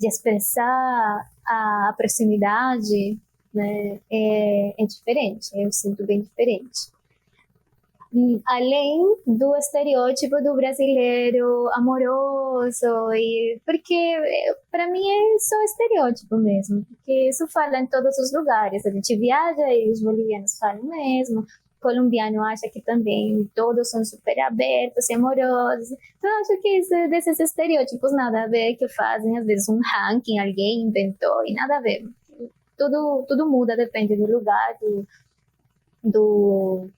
expressar a proximidade, né? É diferente, eu sinto bem diferente. Além do estereótipo do brasileiro amoroso, e porque para mim é só estereótipo mesmo, porque isso fala em todos os lugares. A gente viaja e os bolivianos falam mesmo, o colombiano acha que também todos são super abertos e amorosos. Então, eu acho que isso, desses estereótipos nada a ver, que fazem às vezes um ranking, alguém inventou e nada a ver. Tudo muda, depende do lugar, do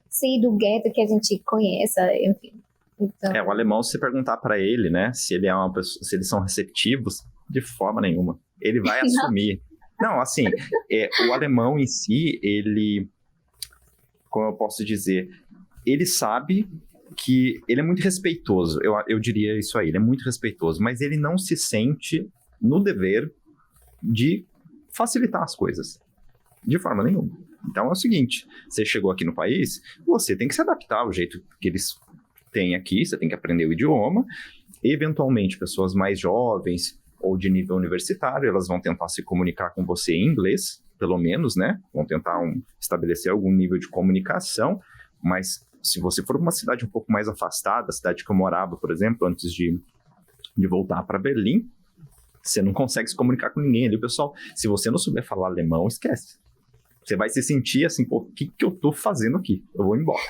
sim, do gueto que a gente conheça, enfim. Então, O alemão, se você perguntar para ele, né, se ele é uma pessoa, se eles são receptivos, de forma nenhuma. Ele vai não, assumir. Não, assim, o alemão em si, ele, como eu posso dizer, ele sabe que ele é muito respeitoso, eu diria isso aí, ele é muito respeitoso, mas ele não se sente no dever de facilitar as coisas, de forma nenhuma. Então é o seguinte, você chegou aqui no país, você tem que se adaptar ao jeito que eles têm aqui, você tem que aprender o idioma, eventualmente pessoas mais jovens ou de nível universitário, elas vão tentar se comunicar com você em inglês, pelo menos, né? Vão tentar estabelecer algum nível de comunicação, mas se você for para uma cidade um pouco mais afastada, a cidade que eu morava, por exemplo, antes de voltar para Berlim, você não consegue se comunicar com ninguém ali, pessoal. Se você não souber falar alemão, esquece. Você vai se sentir assim, pô, o que eu tô fazendo aqui? Eu vou embora,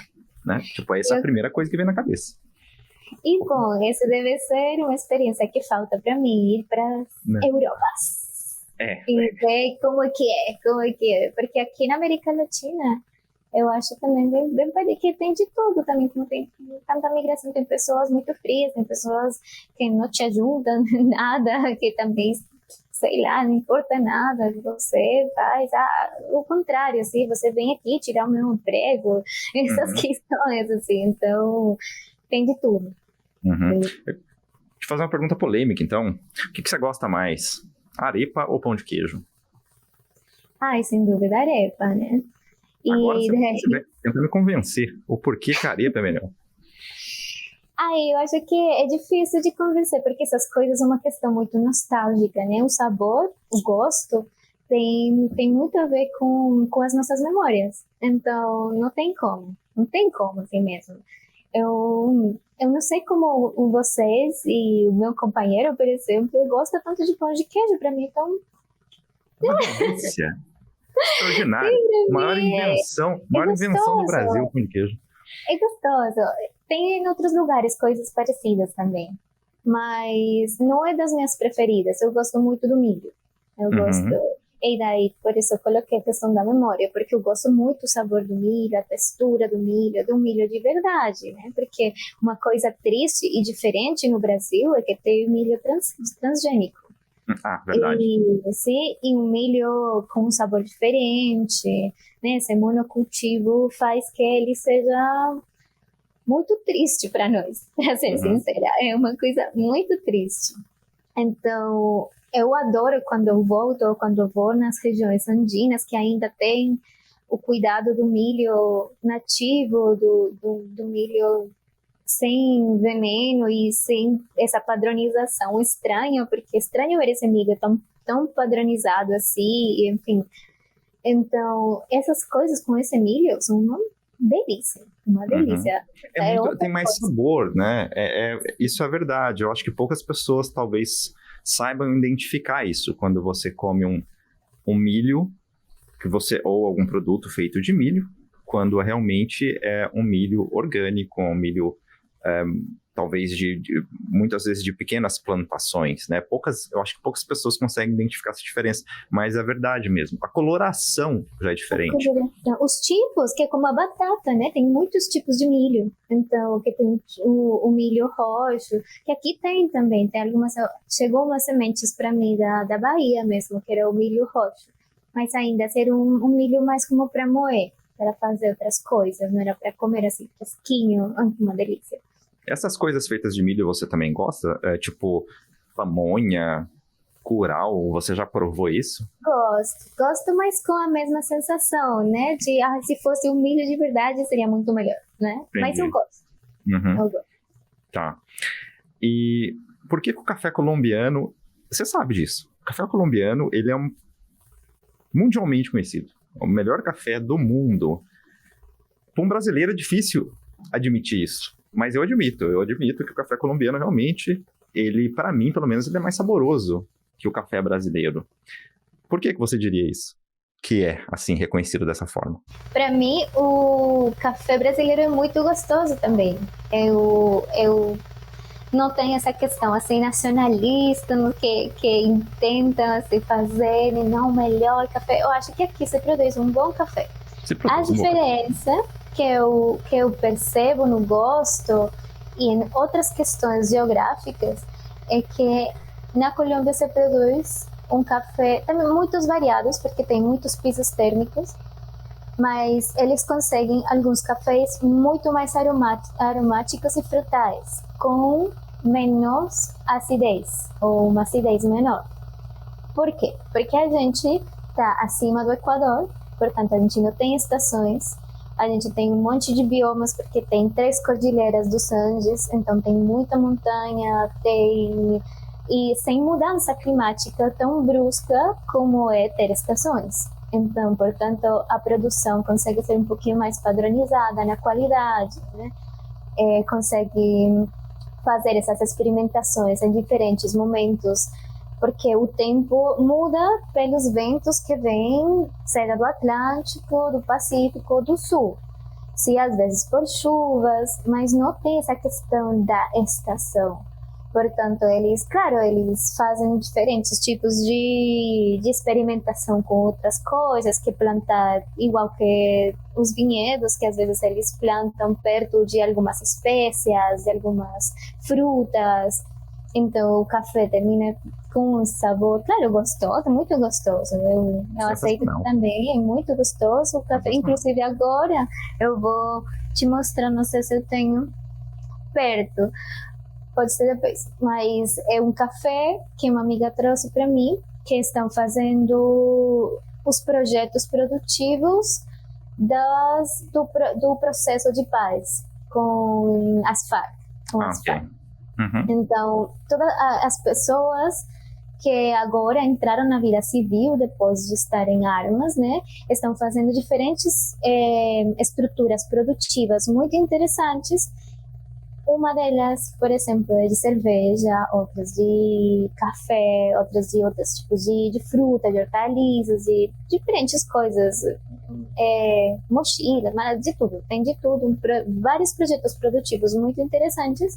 né? Tipo, essa é a primeira coisa que vem na cabeça. e bom, essa deve ser uma experiência que falta para mim, ir para Né? Europas É. e ver como é que é, porque aqui na América Latina eu acho também bem que tem de tudo também, como tem tanta migração, tem pessoas muito frias, tem pessoas que não te ajudam em nada, que também, sei lá, não importa nada, você faz o contrário, assim, você vem aqui tirar o meu emprego, essas questões, assim, então tem de tudo. Uhum. Deixa eu te fazer uma pergunta polêmica, então. O que você gosta mais? Arepa ou pão de queijo? Ai, sem dúvida, arepa, né? Agora E você tenta me convencer o porquê que a arepa é melhor. eu acho que é difícil de convencer, porque essas coisas são uma questão muito nostálgica, né? O sabor, o gosto, tem muito a ver com as nossas memórias. Então, não tem como, assim mesmo. Eu não sei como vocês e o meu companheiro, por exemplo, gosta tanto de pão de queijo para mim, então Uma delícia. Extraordinário. Maior invenção do Brasil, o pão de queijo. é gostoso. Tem em outros lugares coisas parecidas também, mas não é das minhas preferidas. Eu gosto muito do milho. Eu gosto. E daí, por isso eu coloquei a questão da memória, porque eu gosto muito do sabor do milho, a textura do milho de verdade, né? Porque uma coisa triste e diferente no Brasil é que tem o milho transgênico. Verdade. E um milho com um sabor diferente, né? Esse monocultivo faz que ele seja muito triste para nós, para ser sincera. É uma coisa muito triste. Então, eu adoro quando eu volto ou quando eu vou nas regiões andinas que ainda tem o cuidado do milho nativo, do milho sem veneno e sem essa padronização estranha, porque estranho ver esse milho tão padronizado assim, enfim. Então, essas coisas com esse milho são uma delícia. Tem mais sabor, né? Isso é verdade. Eu acho que poucas pessoas talvez saibam identificar isso quando você come um milho ou algum produto feito de milho, quando realmente é um milho orgânico, um milho talvez muitas vezes de pequenas plantações, né? Eu acho que poucas pessoas conseguem identificar essa diferença, mas é verdade mesmo. A coloração já é diferente. Os tipos, que é como a batata, né? Tem muitos tipos de milho. Então, que tem o milho roxo, que aqui tem também. Chegou umas sementes para mim da Bahia mesmo, que era o milho roxo. Mas ainda ser um milho mais como para moer, para fazer outras coisas, não era para comer assim, fresquinho, uma delícia. Essas coisas feitas de milho você também gosta? Tipo pamonha, curau, você já provou isso? Gosto, mas com a mesma sensação, né? De, se fosse um milho de verdade seria muito melhor, né? Entendi. Mas eu gosto. Eu gosto. Tá. E por que o café colombiano, você sabe disso, o café colombiano, ele é mundialmente conhecido, é o melhor café do mundo. Para um brasileiro é difícil admitir isso. Mas eu admito que o café colombiano realmente, ele, para mim, pelo menos, ele é mais saboroso que o café brasileiro. Por que você diria isso? Que é, assim, reconhecido dessa forma? Para mim, o café brasileiro é muito gostoso também. Eu não tenho essa questão, assim, nacionalista, no que intentam, assim, fazer, não, o melhor café. Eu acho que aqui se produz um bom café. A diferença que eu percebo no gosto e em outras questões geográficas, é que na Colômbia se produz um café, também muitos variados, porque tem muitos pisos térmicos, mas eles conseguem alguns cafés muito mais aromáticos e frutais, com menos acidez, ou uma acidez menor. Por quê? Porque a gente está acima do Equador, portanto a gente não tem estações, a gente tem um monte de biomas, porque tem 3 cordilheiras dos Andes, então tem muita montanha, e sem mudança climática tão brusca como é ter estações. Então, portanto, a produção consegue ser um pouquinho mais padronizada na qualidade, né? Consegue fazer essas experimentações em diferentes momentos, porque o tempo muda pelos ventos que vêm, seja do Atlântico, do Pacífico, do Sul. Se às vezes por chuvas, mas não tem essa questão da estação. Portanto, eles fazem diferentes tipos de experimentação com outras coisas, que plantar, igual que os vinhedos, que às vezes eles plantam perto de algumas espécies, de algumas frutas. Então, o café termina com um sabor, claro, gostoso, muito gostoso. Eu aceito também, é muito gostoso o café. Inclusive, agora eu vou te mostrar, não sei se eu tenho perto, pode ser depois, mas é um café que uma amiga trouxe para mim, que estão fazendo os projetos produtivos do processo de paz com as Farc. Uhum. Então, todas as pessoas que agora entraram na vida civil depois de estar em armas, né, estão fazendo diferentes estruturas produtivas muito interessantes. Uma delas, por exemplo, é de cerveja, outras de café, outras de outros tipos de fruta, de hortaliças, de diferentes coisas, mochila, mas de tudo, tem de tudo, vários projetos produtivos muito interessantes.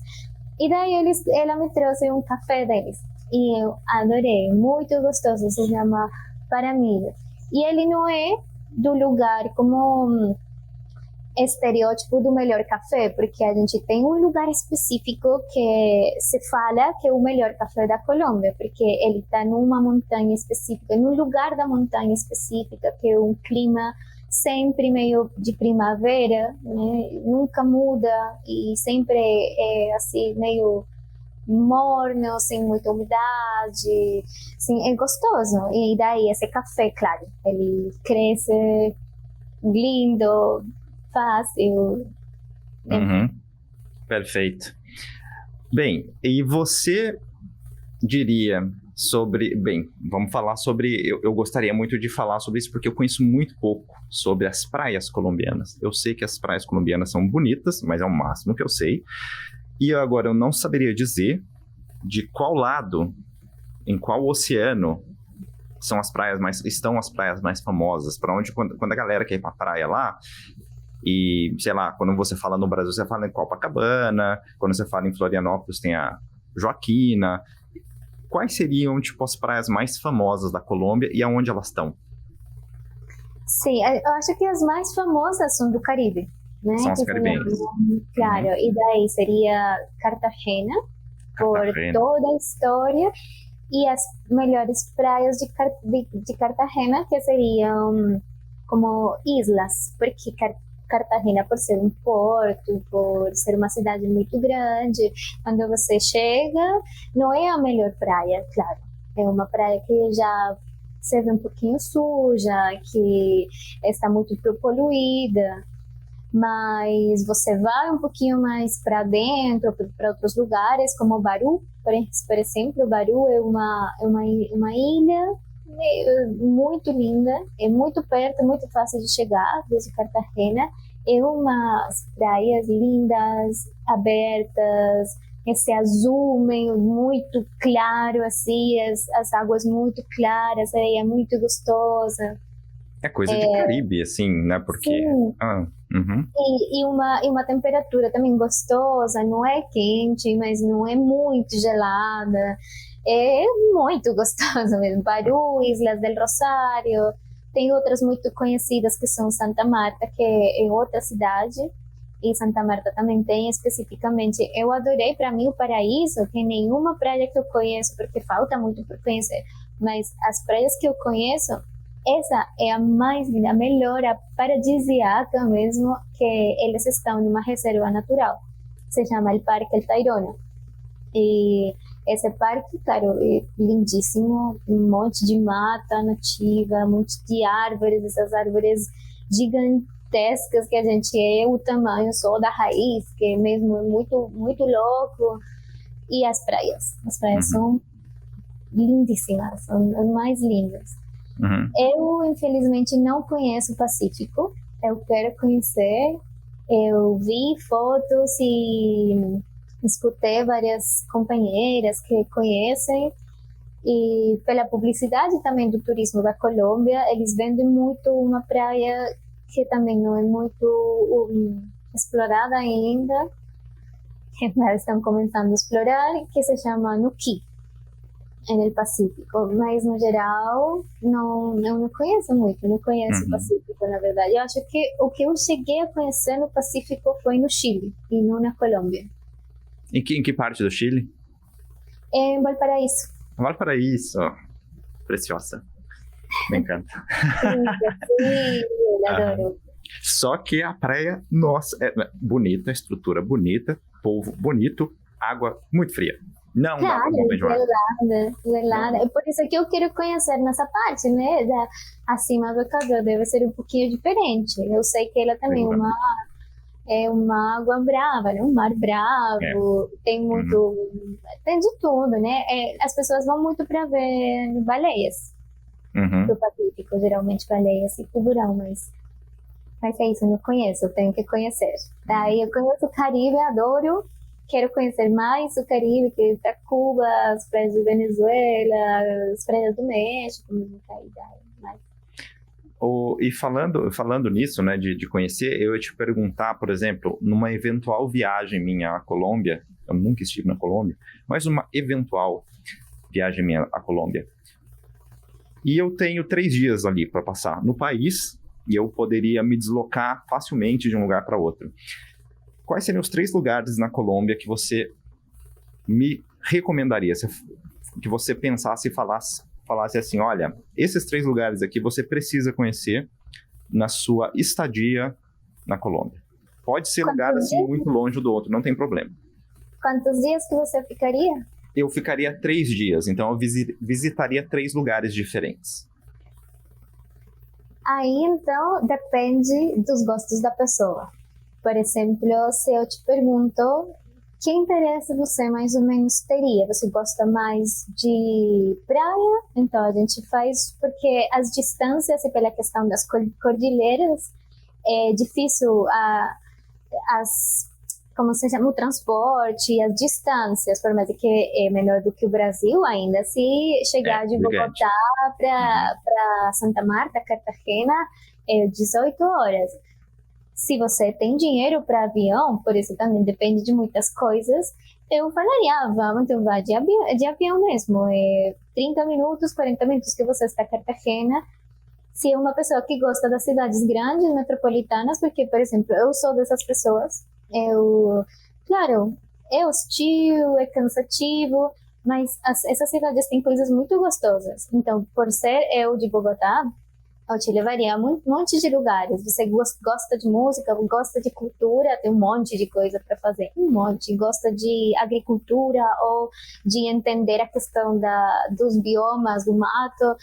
E daí ela me trouxe um café deles, e eu adorei, muito gostoso, se chama Paramilha. E ele não é do lugar como estereótipo do melhor café, porque a gente tem um lugar específico que se fala que é o melhor café da Colômbia, porque ele está numa montanha específica, num lugar da montanha específica, que é um clima sempre meio de primavera, né? Nunca muda e sempre é assim meio morno, sem muita umidade, assim, é gostoso. E daí esse café, claro, ele cresce lindo, fácil. Uhum. Perfeito. Bem, e você diria sobre... Bem, vamos falar sobre... Eu gostaria muito de falar sobre isso, porque eu conheço muito pouco sobre as praias colombianas. Eu sei que as praias colombianas são bonitas, mas é o máximo que eu sei. E agora eu não saberia dizer de qual lado, em qual oceano estão as praias mais famosas, para onde, quando a galera quer ir para a praia lá, e, sei lá, quando você fala no Brasil, você fala em Copacabana, quando você fala em Florianópolis, tem a Joaquina. Quais seriam, tipo, as praias mais famosas da Colômbia e aonde elas estão? Sim, eu acho que as mais famosas são do Caribe, né? São as caribenhas. Claro, e daí seria Cartagena, por toda a história, e as melhores praias de Cartagena, que seriam como islas, porque Cartagena, por ser um porto, por ser uma cidade muito grande, quando você chega, não é a melhor praia, claro. É uma praia que já se vê um pouquinho suja, que está muito poluída, mas você vai um pouquinho mais para dentro, para outros lugares, como Baru, por exemplo. Baru é uma ilha muito linda, é muito perto, muito fácil de chegar desde Cartagena. É umas praias lindas, abertas, esse azul meio muito claro, assim, as águas muito claras, a areia muito gostosa. É coisa de Caribe, assim, né? Porque... Sim. Uhum. E uma temperatura também gostosa, não é quente, mas não é muito gelada. É muito gostoso mesmo. Baru, Islas del Rosário, tem outras muito conhecidas que são Santa Marta, que é outra cidade, e Santa Marta também tem especificamente. Eu adorei, para mim, o Paraíso, que nenhuma praia que eu conheço, porque falta muito por conhecer, mas as praias que eu conheço, essa é a mais linda, a melhor, a paradisíaca mesmo, que eles estão numa reserva natural. Se chama o Parque El Tayrona. E esse parque, claro, é lindíssimo, um monte de mata nativa, um monte de árvores, essas árvores gigantescas que a gente é o tamanho só da raiz, que é mesmo muito, muito louco. E as praias Uhum. são lindíssimas, são as mais lindas. Uhum. Eu, infelizmente, não conheço o Pacífico, eu quero conhecer. Eu vi fotos e escutei várias companheiras que conhecem, e pela publicidade também do turismo da Colômbia, eles vendem muito uma praia que também não é muito explorada ainda, que eles estão começando a explorar, que se chama Nuquí, no Pacífico, mas no geral não, eu não conheço muito, não conheço o Uhum. Pacífico, na verdade. Eu acho que o que eu cheguei a conhecer no Pacífico foi no Chile e não na Colômbia. Em que parte do Chile? Em Valparaíso. Valparaíso. Preciosa. Me encanta. Sim, eu Aham. adoro. Só que a praia, nossa, é bonita, estrutura bonita, povo bonito, água muito fria. Não dá pra Claro, tomar banho de mar. gelada, Não gelada. dá. É por isso que eu quero conhecer nessa parte, né? Acima do Equador deve ser um pouquinho diferente. Eu sei que ela também é uma água brava, né? Um mar É. bravo, tem Uhum. muito, tem de tudo, né? As pessoas vão muito para ver baleias do Uhum. Pacífico, geralmente baleias e tubarão, mas é isso, eu não conheço, eu tenho que conhecer. Daí eu conheço o Caribe, adoro, quero conhecer mais o Caribe, que é para Cuba, as praias de Venezuela, as praias do México, mesmo cair daí, mas E falando nisso, né, de conhecer, eu ia te perguntar, por exemplo, numa eventual viagem minha à Colômbia, eu nunca estive na Colômbia, mas uma eventual viagem minha à Colômbia, e eu tenho 3 dias ali para passar no país, e eu poderia me deslocar facilmente de um lugar para outro. Quais seriam os 3 lugares na Colômbia que você me recomendaria? Que você pensasse e falasse assim, olha, esses 3 lugares aqui você precisa conhecer na sua estadia na Colômbia. Pode ser lugar quantos assim dias, muito longe do outro, não tem problema. quantos dias que você ficaria? Eu ficaria 3 dias, então eu visitaria 3 lugares diferentes. Aí então depende dos gostos da pessoa. Por exemplo, se eu te pergunto que interesse você mais ou menos teria? Você gosta mais de praia? Então a gente faz, porque as distâncias e pela questão das cordilheiras é difícil as como se chama, o transporte e as distâncias, por mais que é menor do que o Brasil, ainda se chegar de Gigante. Bogotá Uhum. para Santa Marta, Cartagena, é 18 horas. Se você tem dinheiro para avião, por isso também depende de muitas coisas, eu falaria, vamos, então vá de avião mesmo. 30 minutos, 40 minutos que você está em Cartagena. Se é uma pessoa que gosta das cidades grandes, metropolitanas, porque, por exemplo, eu sou dessas pessoas, claro, é hostil, é cansativo, mas essas cidades têm coisas muito gostosas. Então, por ser eu de Bogotá, eu te levaria a um monte de lugares. Você gosta de música, gosta de cultura, tem um monte de coisa para fazer. Um monte. Gosta de agricultura ou de entender a questão dos biomas, do mato.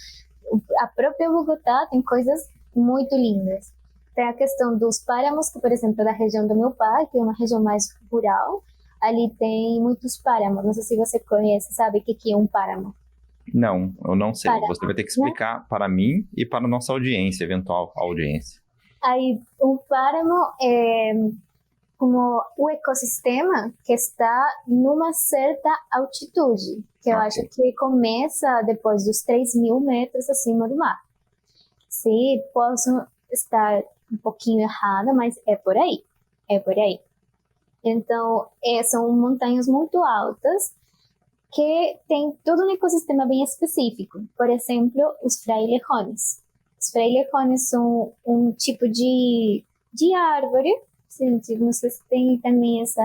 A própria Bogotá tem coisas muito lindas. Tem a questão dos páramos, que, por exemplo, da região do meu pai, que é uma região mais rural, ali tem muitos páramos. Não sei se você conhece, sabe o que é um páramo? Não, eu não sei. Você vai Páramo, ter que né? explicar para mim e para a nossa audiência, eventual audiência. Aí, um páramo é como o ecossistema que está numa certa altitude, que eu Ok. acho que começa depois dos 3.000 metros acima do mar. Se posso estar um pouquinho errada, mas é por aí. É por aí. Então, são montanhas muito altas que tem todo um ecossistema bem específico. Por exemplo, os frailejones. Os frailejones são um tipo de árvore Gente, não sei se tem também se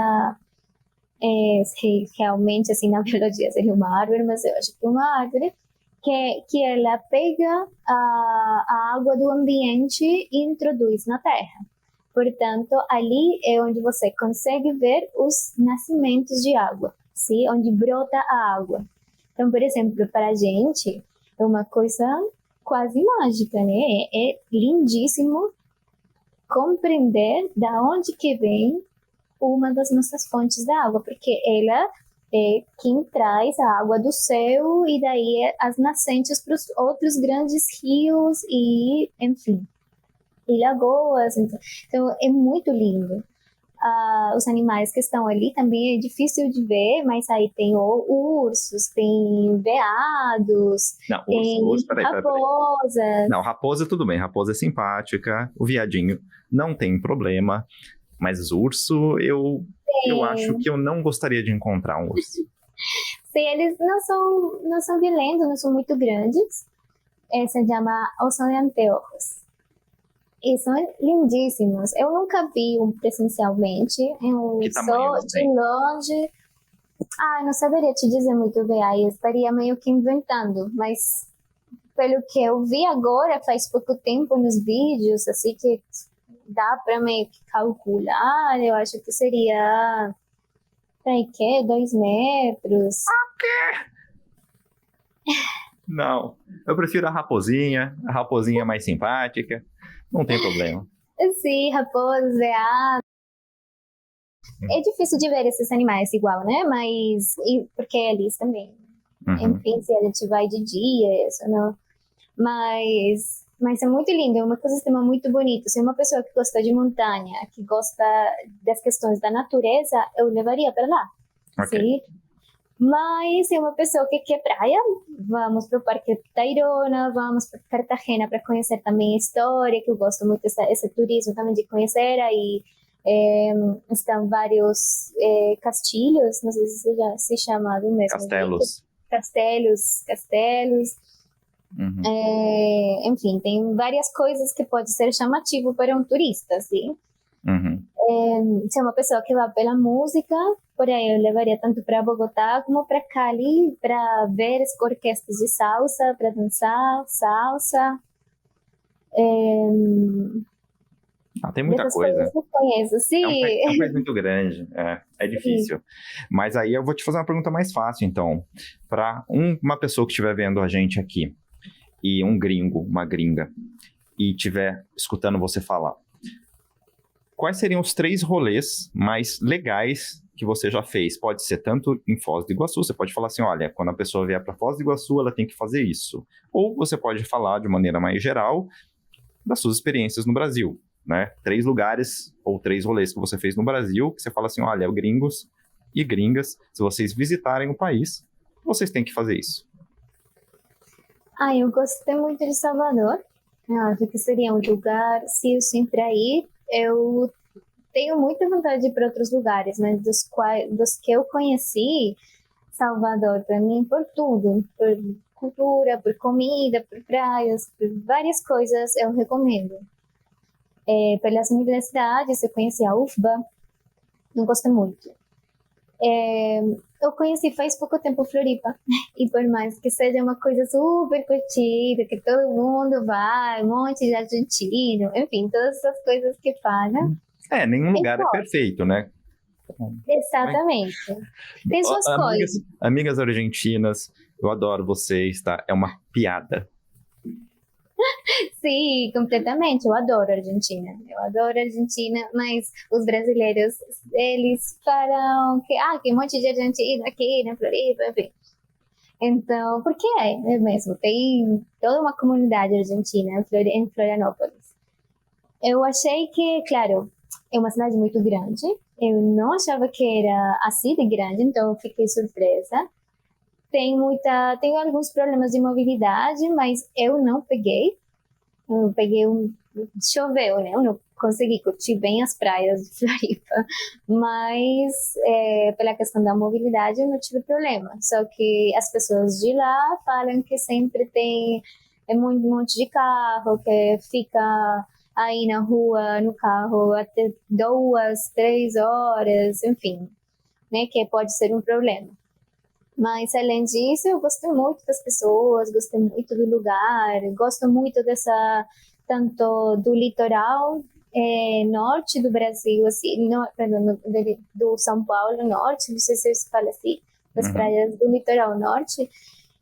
realmente, assim, na biologia seria uma árvore, mas eu acho que é uma árvore que ela pega a água do ambiente e introduz na terra. Portanto, ali é onde você consegue ver os nascimentos de água, sim? Onde brota a água. Então, por exemplo, para a gente é uma coisa quase mágica, né? É lindíssimo compreender da onde que vem uma das nossas fontes da água, porque ela é quem traz a água do céu e daí as nascentes para os outros grandes rios e, enfim, e lagoas. Então é muito lindo. Os animais que estão ali também é difícil de ver, mas aí tem ursos, tem veados, Não, tem peraí. raposas. Não, raposa tudo bem, raposa é simpática, o viadinho não tem problema, mas urso, eu acho que eu não gostaria de encontrar um urso. Sim, eles não são violentos, não são muito grandes. Se chama oso de anteojos. E são lindíssimos. Eu nunca vi um presencialmente. Eu Que tamanho só eles de têm? longe. Não saberia te dizer muito bem. Aí eu estaria meio que inventando. Mas pelo que eu vi agora, faz pouco tempo nos vídeos, assim que dá para meio que calcular, eu acho que seria, peraí, que 2 metros. Não, eu prefiro a raposinha é mais simpática, não tem problema. Sim, raposas, veados. É difícil de ver esses animais igual, né? Mas, porque eles também, Uhum. enfim, se a gente vai de dia, isso não. Mas é muito lindo, é um ecossistema muito bonito. Se é uma pessoa que gosta de montanha, que gosta das questões da natureza, eu levaria para lá. Ok. Sim. Mas se é uma pessoa que quer praia, vamos para o Parque Tayrona, vamos para Cartagena para conhecer também a história, que eu gosto muito desse turismo também de conhecer. Aí estão vários castilhos, não sei se já se chama do mesmo jeito. Castelos. Castelos. Uhum. Enfim, tem várias coisas que pode ser chamativo para um turista, assim. Uhum. Se é uma pessoa que vai pela música, por aí eu levaria tanto para Bogotá como para Cali, para ver as orquestras de salsa, para dançar salsa. Tem muita Dessas coisas coisa. que eu conheço, sim. É um país muito grande, é difícil. Mas aí eu vou te fazer uma pergunta mais fácil, então. Para uma pessoa que estiver vendo a gente aqui, e um gringo, uma gringa, e estiver escutando você falar, quais seriam os 3 rolês mais legais que você já fez? Pode ser tanto em Foz do Iguaçu, você pode falar assim, olha, quando a pessoa vier para Foz do Iguaçu, ela tem que fazer isso. Ou você pode falar de maneira mais geral das suas experiências no Brasil, né? 3 lugares ou 3 rolês que você fez no Brasil, que você fala assim, olha, gringos e gringas, se vocês visitarem o país, vocês têm que fazer isso. Eu gostei muito de Salvador. Eu acho que seria um lugar, se eu sempre ir, eu tenho muita vontade de ir para outros lugares, mas dos que eu conheci, Salvador, para mim, por tudo, por cultura, por comida, por praias, por várias coisas, eu recomendo. Pelas universidades, eu conheci a UFBA, não gostei muito. Eu conheci faz pouco tempo Floripa, e por mais que seja uma coisa super curtida, que todo mundo vai, um monte de argentino, enfim, todas essas coisas que falam. Nenhum lugar é perfeito, né? Exatamente. Tem suas coisas. Amigas argentinas, eu adoro vocês, tá? É uma piada. Sim, completamente. Eu adoro a Argentina. Eu adoro a Argentina, mas os brasileiros, eles falam que tem um monte de argentino aqui na Floripa, enfim. Então, por que é mesmo? Tem toda uma comunidade argentina em Florianópolis. Eu achei que, claro, é uma cidade muito grande. Eu não achava que era assim de grande, então eu fiquei surpresa. Tem alguns problemas de mobilidade, mas eu não peguei. Eu peguei choveu, né? Eu não consegui curtir bem as praias de Floripa, mas pela questão da mobilidade eu não tive problema. Só que as pessoas de lá falam que sempre tem um monte de carro, que fica aí na rua, no carro, até 2, 3 horas, enfim, né, que pode ser um problema. Mas, além disso, eu gostei muito das pessoas, gostei muito do lugar, gosto muito tanto do litoral norte do Brasil, assim, perdão, do São Paulo norte, não sei se se fala assim, das praias do litoral norte.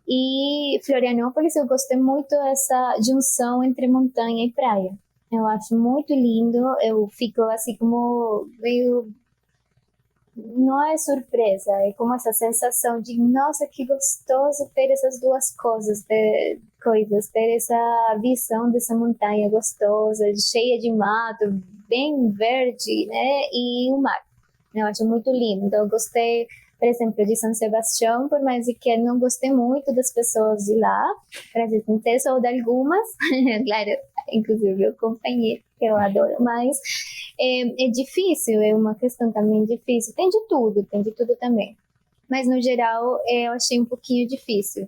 E Florianópolis, eu gostei muito dessa junção entre montanha e praia. Eu acho muito lindo, eu fico assim como meio... Não é surpresa, é como essa sensação de, nossa, que gostoso ter essas duas coisas, ter essa visão dessa montanha gostosa, cheia de mato, bem verde, né? E o mar. Eu acho muito lindo. Então, eu gostei, por exemplo, de São Sebastião, por mais que eu não gostei muito das pessoas de lá, para ser sincera, ou de algumas, claro, inclusive o companheiro, que eu adoro, mas é difícil, é uma questão também difícil. Tem de tudo também. Mas, no geral, eu achei um pouquinho difícil.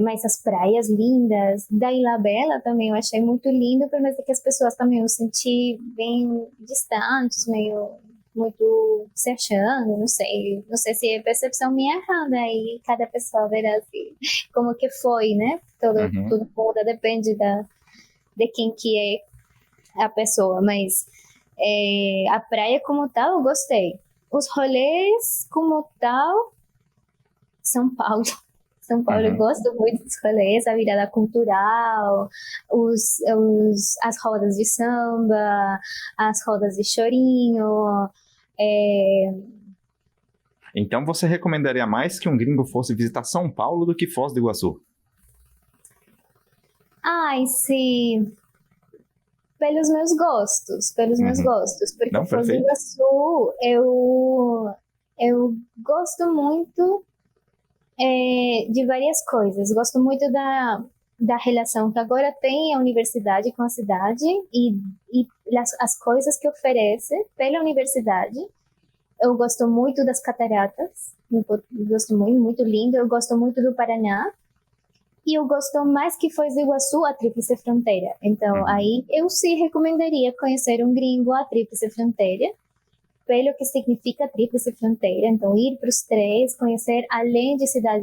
Mas as praias lindas, da Ilha Bela também eu achei muito lindo, por mais que as pessoas também eu senti bem distantes, meio muito se achando, não sei se é percepção minha errada, aí cada pessoa verá assim, como que foi, né? Uhum. Tudo muda, depende de quem que é a pessoa, mas a praia como tal eu gostei. Os rolês como tal, São Paulo. São Paulo, eu Uhum. gosto muito dos rolês, a virada cultural, as rodas de samba, as rodas de chorinho. É... Então você recomendaria mais que um gringo fosse visitar São Paulo do que Foz do Iguaçu? Ai, sim, pelos meus Uhum. gostos, porque Não, Foz do perfeito. Iguaçu eu gosto muito de várias coisas. Gosto muito da relação que agora tem a universidade com a cidade e as coisas que oferece pela universidade. Eu gosto muito das cataratas, gosto muito, muito lindo. Eu gosto muito do Paraná. E eu gosto mais que Foz do Iguaçu, a Tríplice Fronteira. Então, Uhum. aí eu sim recomendaria conhecer um gringo a Tríplice Fronteira, pelo que significa a Tríplice Fronteira. Então, ir para os três, conhecer além de Ciudad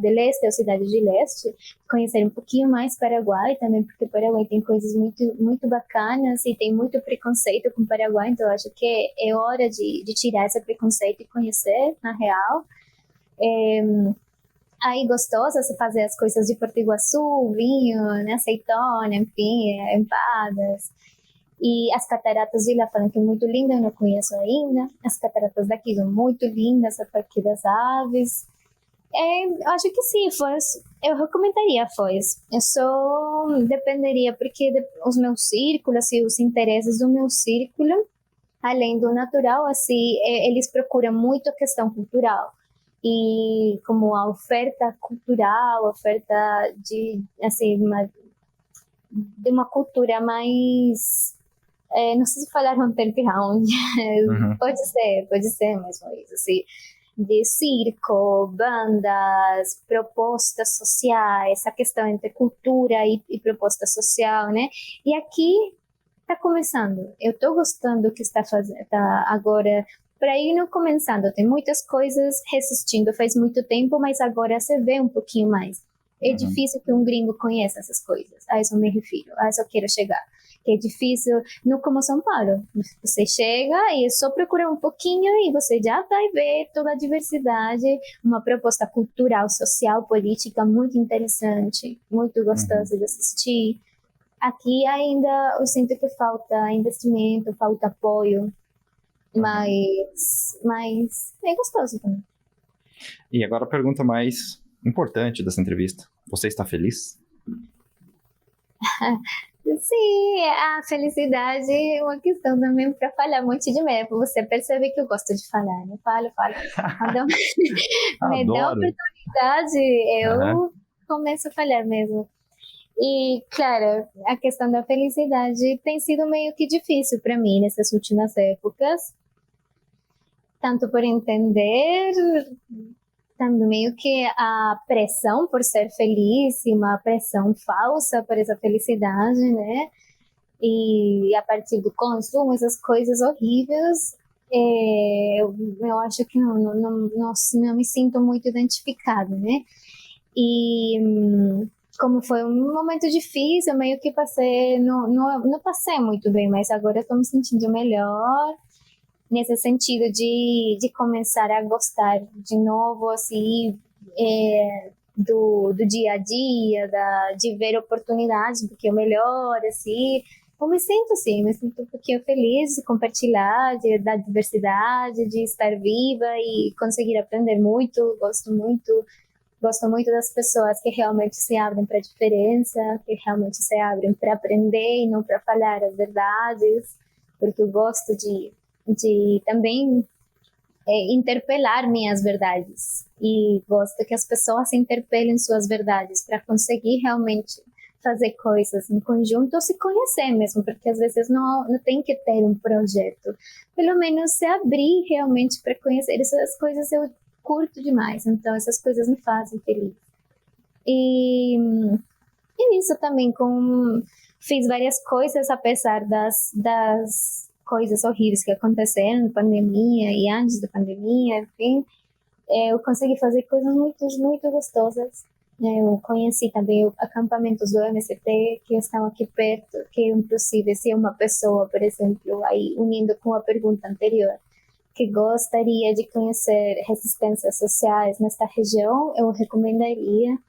del Este ou Cidade de Leste, conhecer um pouquinho mais Paraguai também, porque o Paraguai tem coisas muito, muito bacanas e tem muito preconceito com o Paraguai, então acho que é hora de tirar esse preconceito e conhecer, na real. Aí gostoso você fazer as coisas de Porto Iguaçu, vinho, né, azeitona, enfim, empadas. E as cataratas de lá falam que é muito linda, eu não conheço ainda. As cataratas daqui são muito lindas, a Parque das Aves. Eu acho que sim, Foz. Eu recomendaria Foz. Eu só dependeria, porque os meus círculos e os interesses do meu círculo, além do natural, assim, eles procuram muito a questão cultural. E como a oferta cultural, a oferta assim, de uma cultura mais não sei se falar underground, Uhum. pode ser mesmo isso, assim, de circo, bandas, propostas sociais, essa questão entre cultura e proposta social, né? E aqui está começando. Eu estou gostando do que está fazendo, tá agora. Para ir não começando, tem muitas coisas resistindo faz muito tempo, mas agora você vê um pouquinho mais. É Uhum. difícil que um gringo conheça essas coisas. A isso eu me refiro, a isso eu quero chegar. Que é difícil, não como São Paulo. Você chega e é só procurar um pouquinho e você já vai ver toda a diversidade, uma proposta cultural, social, política muito interessante, muito Uhum. gostosa de assistir. Aqui ainda eu sinto que falta investimento, falta apoio, Uhum. mas é gostoso também. E agora a pergunta mais importante dessa entrevista. Você está feliz? Sim, a felicidade é uma questão também para falar um monte de merda. Você percebe que eu gosto de falar, né? Falo, falo. Quando me dá a Adoro. oportunidade, Aham. eu começo a falar mesmo. E, claro, a questão da felicidade tem sido meio que difícil para mim nessas últimas épocas, tanto por entender também meio que a pressão por ser feliz e uma pressão falsa por essa felicidade, né? E a partir do consumo, essas coisas horríveis, eu acho que não me sinto muito identificada, né? E como foi um momento difícil, meio que passei, não passei muito bem, mas agora estou me sentindo melhor nesse sentido de começar a gostar de novo, assim, do dia a dia, de ver oportunidades, porque o melhor, assim, eu me sinto assim, me sinto um pouquinho feliz de compartilhar, da diversidade, de estar viva e conseguir aprender muito, gosto muito das pessoas que realmente se abrem para a diferença, que realmente se abrem para aprender e não para falhar as verdades, porque eu gosto de também interpelar minhas verdades e gosto que as pessoas interpelem suas verdades para conseguir realmente fazer coisas em conjunto ou se conhecer mesmo, porque às vezes não tem que ter um projeto, pelo menos se abrir realmente para conhecer essas coisas. Eu curto demais, então essas coisas me fazem feliz. E isso também, fiz várias coisas apesar das coisas horríveis que aconteceram na pandemia e antes da pandemia, enfim, eu consegui fazer coisas muito, muito gostosas. Eu conheci também acampamentos do MST que estão aqui perto, que inclusive se uma pessoa, por exemplo, aí unindo com a pergunta anterior, que gostaria de conhecer resistências sociais nesta região, eu recomendaria.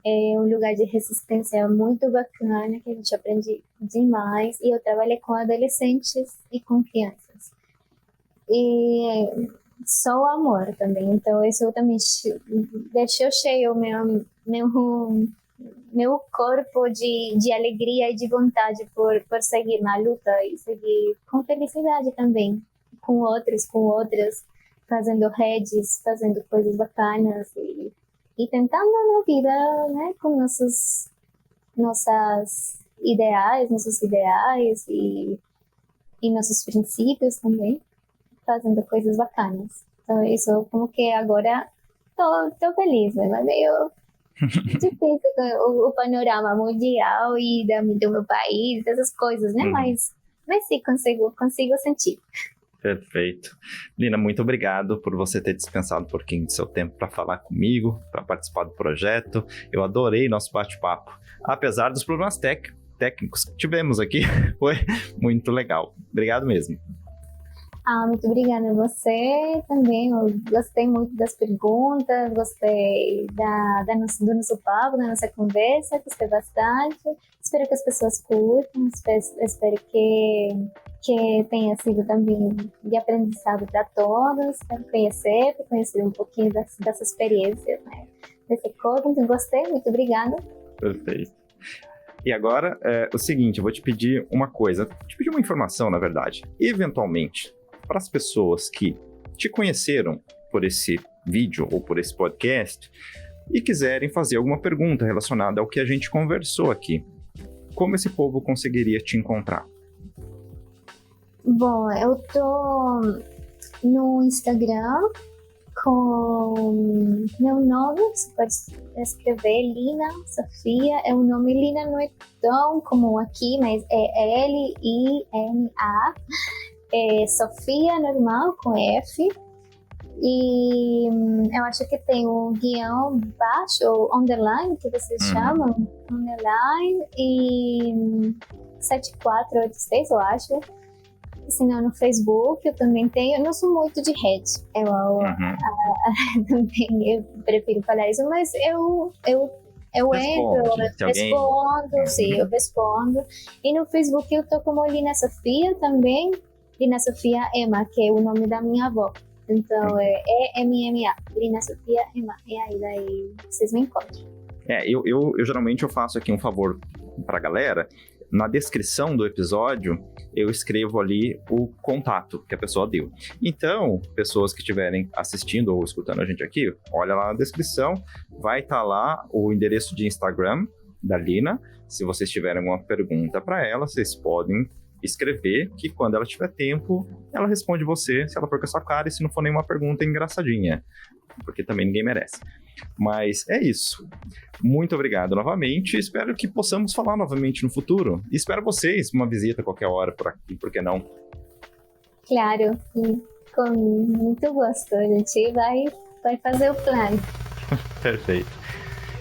É um lugar de resistência muito bacana, que a gente aprende demais, e eu trabalhei com adolescentes e com crianças. E só o amor também, então isso também deixou cheio meu corpo de alegria e de vontade por seguir na luta e seguir com felicidade também, com outros, com outras, fazendo redes, fazendo coisas bacanas e tentando na vida, né, com nossos ideais e nossos princípios também, fazendo coisas bacanas. Então isso, como que agora tô feliz, né? Mas meio difícil o panorama mundial e do meu país, essas coisas, né? Mas sim, consigo sentir. Perfeito. Lina, muito obrigado por você ter dispensado um pouquinho do seu tempo para falar comigo, para participar do projeto. Eu adorei nosso bate-papo. Apesar dos problemas técnicos que tivemos aqui, foi muito legal. Obrigado mesmo. Muito obrigada a você também. Eu gostei muito das perguntas, gostei do nosso papo, da nossa conversa, gostei bastante. Espero que as pessoas curtam, espero que tenha sido também de aprendizado para todos, para conhecer um pouquinho dessa experiência, né, desse corpo. Então, gostei, muito obrigada. Perfeito. E agora, o seguinte, eu vou te pedir uma coisa, te pedir uma informação, na verdade. Eventualmente, para as pessoas que te conheceram por esse vídeo ou por esse podcast e quiserem fazer alguma pergunta relacionada ao que a gente conversou aqui, como esse povo conseguiria te encontrar? Bom, eu tô no Instagram com meu nome, você pode escrever Lina Sofia. O nome Lina não é tão comum aqui, mas é Lina. Sofia normal, com F. E eu acho que tem um guião baixo, ou underline, que vocês chamam, underline, e 7486, eu acho. Se não, no Facebook eu também tenho. Eu não sou muito de rede, também eu prefiro falar isso, mas eu respondo, sim, eu respondo. E no Facebook eu tô como Lina Sofia também, Lina Sofia Ema, que é o nome da minha avó. Então é EMMA, Lina Sofia Ema. E aí daí vocês me encontram. Eu geralmente eu faço aqui um favor pra galera. Na descrição do episódio, eu escrevo ali o contato que a pessoa deu. Então, pessoas que estiverem assistindo ou escutando a gente aqui, olha lá na descrição, vai estar lá o endereço de Instagram da Lina. Se vocês tiverem alguma pergunta para ela, vocês podem escrever, que quando ela tiver tempo, ela responde você, se ela for com a sua cara, e se não for nenhuma pergunta engraçadinha. porque também ninguém merece. Mas é isso. Muito obrigado novamente. Espero que possamos falar novamente no futuro. E espero vocês uma visita qualquer hora por aqui, por que não? Claro, e com muito gosto. A gente vai fazer o plano. Perfeito.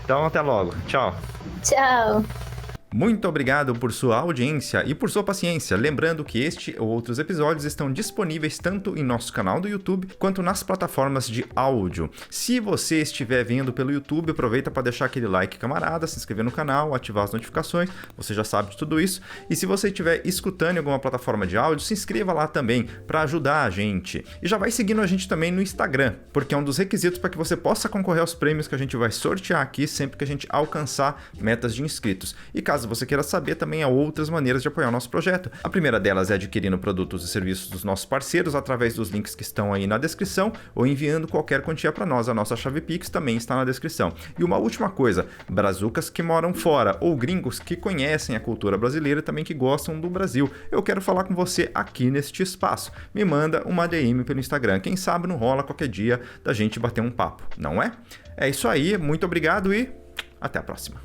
Então, até logo. Tchau. Tchau! Muito obrigado por sua audiência e por sua paciência. Lembrando que este ou outros episódios estão disponíveis tanto em nosso canal do YouTube quanto nas plataformas de áudio. Se você estiver vendo pelo YouTube, aproveita para deixar aquele like, camarada, se inscrever no canal, ativar as notificações, você já sabe de tudo isso. E se você estiver escutando em alguma plataforma de áudio, se inscreva lá também para ajudar a gente. E já vai seguindo a gente também no Instagram, porque é um dos requisitos para que você possa concorrer aos prêmios que a gente vai sortear aqui sempre que a gente alcançar metas de inscritos. E caso você queira saber, também há outras maneiras de apoiar o nosso projeto. A primeira delas é adquirindo produtos e serviços dos nossos parceiros através dos links que estão aí na descrição ou enviando qualquer quantia para nós. A nossa chave Pix também está na descrição. E uma última coisa, brazucas que moram fora ou gringos que conhecem a cultura brasileira e também que gostam do Brasil. Eu quero falar com você aqui neste espaço. Me manda uma DM pelo Instagram. Quem sabe não rola qualquer dia da gente bater um papo, não é? É isso aí, muito obrigado e até a próxima.